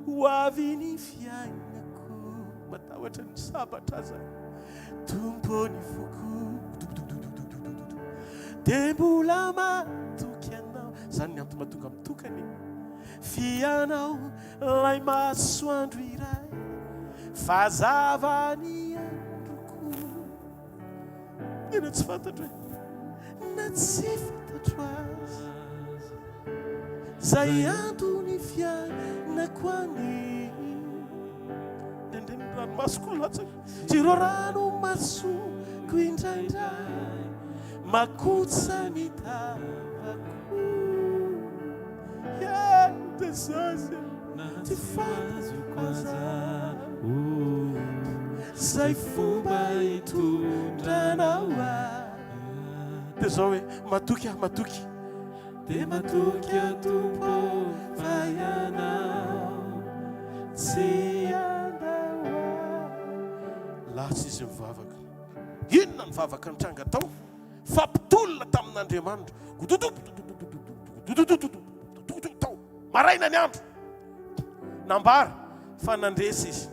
ho avy ny fiainako. Matahotra ny sabatra zany. Tompo ny foko dia mbola matoky anao. Zany ny antony mahatonga mitokany. Fianao lay masoandro iray, fazavany androko. Ina tsy fantatro hoe na tsy fantatro azy, zay antony fiaina Nakwani Maskulata Tirorano Masu Quintaindai Makutsa Mita Yeah, the Sazi Tifazu Kwaza Saifuba Itundanawa Tesowe Matuki Te Matukia Tumpo Fayana Tsiandawa Last is in Vavaka Yin and Vavaka and Tangatau Faptul Tamnandemand Marina Nyant Nambar Fanandesis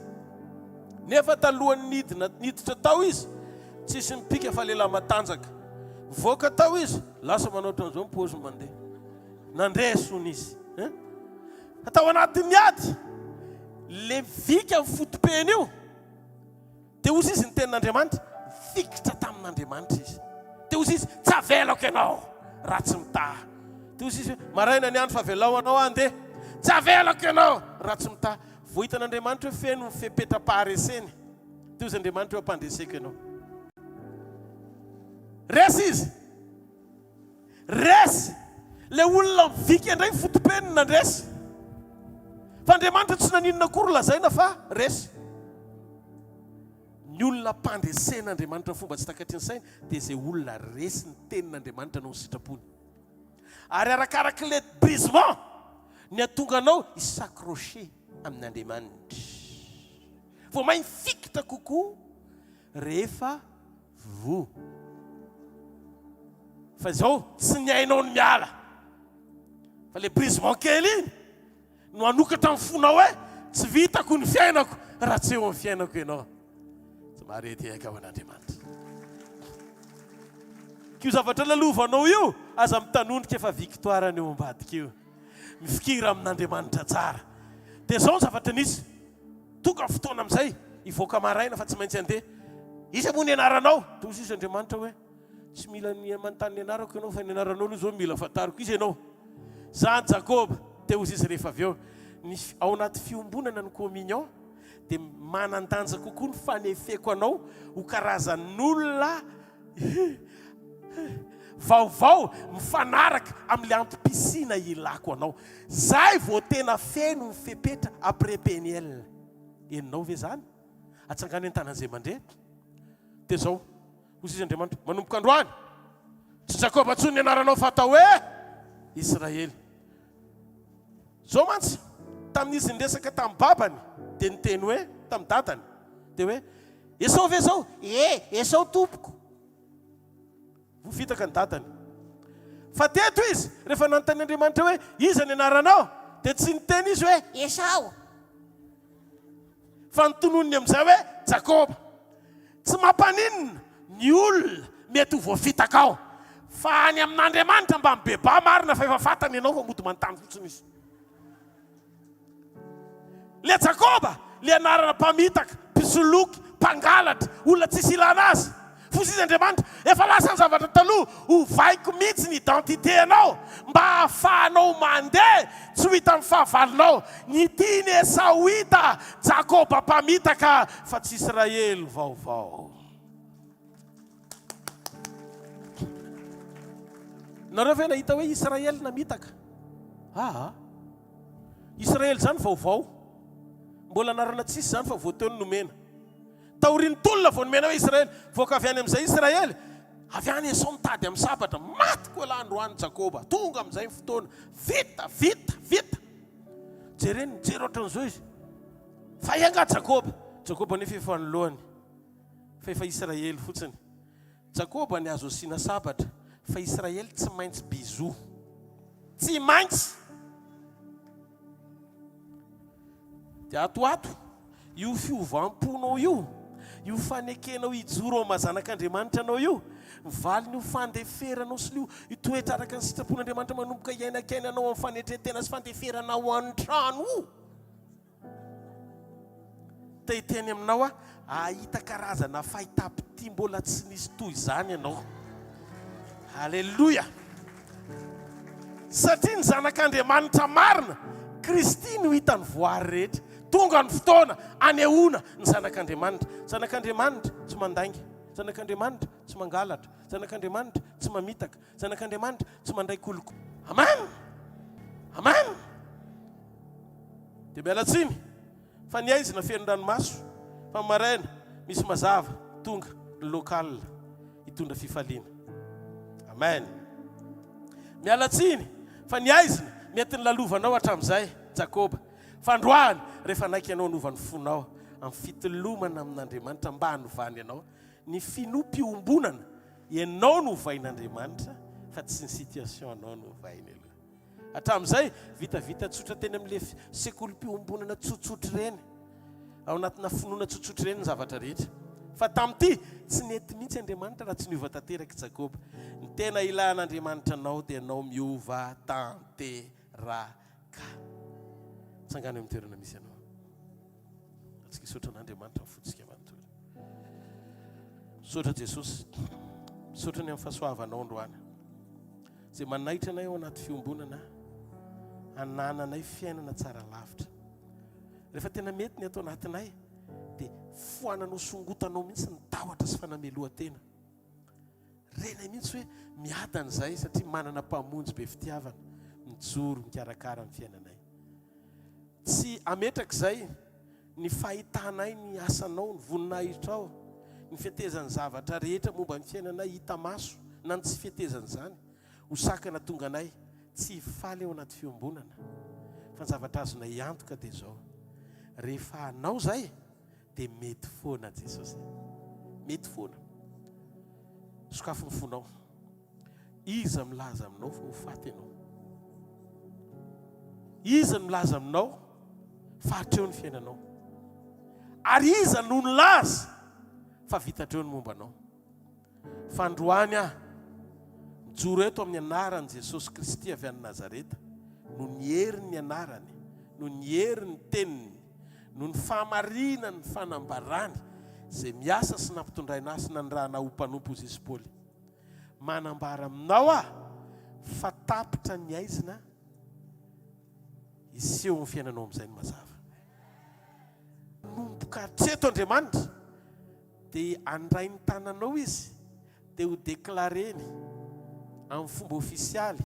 Never Taluan need to Tawis Chisin Pika Falila Matanzak Voka Tawis Last Manoton Zon Pos Monday Nande Sunis Atawanat Le vika footpenio te usi izy ny tenin'Andriamanitra fikitra tamin'Andriamanitra izy te usi izy tsy avelako ianao raha tsy mitaha te usi izy maraina ny andro fa avelao anao andeha tsy avelako ianao raha tsy mitaha vo hitan'Andriamanitra hoe feno fepetra-pahareseny te usi Andriamanitra hoe ampandreseko ianao resy izy resy le olona mivika indray fotopeniny nandresy fa Andriamanitra tsy naninona akory lazaina fa resy ny olona mpandresen'Andriamanitra fomba tsy takatriny saina dia izay olona resy ny tenin'Andriamanitra no sitrapony ary arakaraky le brisement ny atonga anao isakroche amin'Andriamanitra vao mahay mifikitra kokoa rehefa vo fa izao tsy ny hainao ny miala fa le brisement kely iny no anokatra amin'ny fonao hoe tsy vitako ny fiainako raha tsy eo amin'ny fiainako ianao tsy marety aika ho an'Andriamanitra kio zavatra lalovanao io aza mitanondrika efa victoire ny eo ambadika io mifikira amin'Andriamanitra tsara dia zao ny zavatra nisy tonga fotoana amin'izay hivoaka maraina fa tsy maintsy andeha iza moa ny anaranao tozy izy Andriamanitra hoe tsy mila ny manontany ny anarako ianao fa ny anaranao aloha zao mila fantariko izy ianao zany Jakoba te ozy izy rehefa avy eo ao anaty fiombonana ny communion dia manan-danja kokoa ny fanefeko anao ho karazan'olona vaovao mifanaraka amin'ile antom-pisina ilako anao zay vao tena feno ny fepetra après Peniel eninao ve zany atsangany an-tanan'izay mandeha dia zao ozy izy Andriamanitra manomboka androany tsy Jakoba tsony ny anaranao fa atao hoe Israely zao mantsy tamin'izy nresaka tamin'ny babany dia niteny hoe tamin'ny dadany dia hoe Esau ve zao Esau tompoko vofitaka ny dadany fa teto izy rehefa nanontany Andriamanitra hoe iza ny anaranao dia tsy niteny izy hoe Esau fa nitononony amin'izay hoe Jakoba tsy mampaninina ny olona mety ho voafitaka ao fa any amin'Andriamanitra mba mibeba marina fa efa fatany ianao fa mody manontany fotsiny izy le Jakoba le anarana mpamitaka mpisoloky mpangalatra olona tsisy ilana azy fosy Andriamanitra efa lasa ny zavatra taloha ho vaiko mihitsy ny identité anao mba ahafahanao mandeha tsy ho hita amin'ny fahavalonao ny tiany Esau hita Jakoba mpamitaka fa tsy Israely vaovao nareo ve nahita hoe Israely namitaka Israely zany vaovao mbola anarana tsisy zany fa voateo ny nomena taoriny tolona vao nomena hoe Israely voaka avy any amin'izay Israely avy any Esau mitady amin'ny sabatra maty koa androany Jakoba tonga amin'izay fotoana vita jereny mijery ohatran'izao izy fa ianga Jakoba nefa efa noloany fa efa Israely fotsiny Jakoba ny azo asiana sabatra fa Israely tsy maintsy bizo tsy maintsy dia atoato io fiovam-ponao io fanekenao ijoro ao mazanak'Andriamanitra anao io mivaly ny fandeferanao sy io toetra araka ny sitrapon'Andriamanitra manomboka iainakena anao amin'ny fanetretena sy fandeferanao an-trano io ta hiteny aminao ahita karazana fahitapity mbola tsy nisy toy izany ianao Halleluja satria ny zanak'Andriamanitra marina Kristy no hitany voary rehetra. Tonga ny fotoana anehoana ny zanak'Andriamanitra. Zanak'Andriamanitra tsy mandainga. Zanak'Andriamanitra tsy mangalatra. Zanak'Andriamanitra tsy mamitaka. Zanak'Andriamanitra tsy mandray koloko. Amen. Amen. Dia miala tsiny fa ny aizina feno ranomaso fa maraina misy mazava tonga ny lokal hitondra fifaliana. Amen. Miala tsiny fa ny aizina mety ny lalovanao hatramin'izay Jakoba. Fandroany rehefa naiky ianao novany fonao amin'ny fitolomana amin'Andriamanitra mba hanovany ianao. Ny finompihombonana ianao no hovain'Andriamanitra fa tsy ny situation anao no hovainy aloha. Hatramin'izay vitavita tsotra teny amin'ile sekolim-pihombonana tsotsotra ireny. Ao anatina finoana tsotsotra ireny ny zavatra rehetra. Fa tamin'ity tsy nety mihitsy Andriamanitra raha tsy niova tanteraka Jakoba. Ny tena ilan'Andriamanitra anao dia anao miova tanteraka. Tsangany amin'ny toerana misy anao. Atsika isotra an'Andriamanitra fotsika manontolo. Sotra Jesosy. Sotra ny amin'ny fahasoavanao androany. Izay manaitra anay ao anaty fiombonana, anananay fiainana tsara lavitra. Rehefa tena mety ny atao anatinay, dia foananao songotanao mihitsy ny tahotra sy fanamelohan-tena. Renay mihitsy hoe miadan'izay satria manana mpamonjy be fitiavana, mijoro mikarakara amin'ny fiainanay. Tsy ametrak'izay ny fahitanay ny asanao, ny voninahitrao, ny fiatezan'ny zavatra rehetra momba ny fiainanay hita maso, na ny tsy fiatezan'izany. Hosakana tonga anay tsy faly ao anaty fiombonana. Fa ny zavatra azonay antoka dia zao. Rehefa anao zay dia mety foana Jesosy. Mety foana. Sokafo ny fonao. Iza milaza aminao fa ho faty ianao. Iza milaza aminao fa hatreo ny fiainanao. Ary iza no nilaza fa vitatreo ny mombanao. Fandroany mijoro eto amin'ny anaran'i Jesosy Kristy avy any Nazareta, no ny heriny ny anarany, no ny heriny ny teniny, no ny fahamarinany ny fanambarany, izay miasa sy nampitondraina sy nandrana ho mpanompo izy Paoly. Manambara aminao fa tapitra ny aizina iseho ny fiainanao amin'izay ny mazava. Nomboka hatreto Andriamanitra dia andray ny tananao izy dia ho deklareny amin'ny fomba ofisialy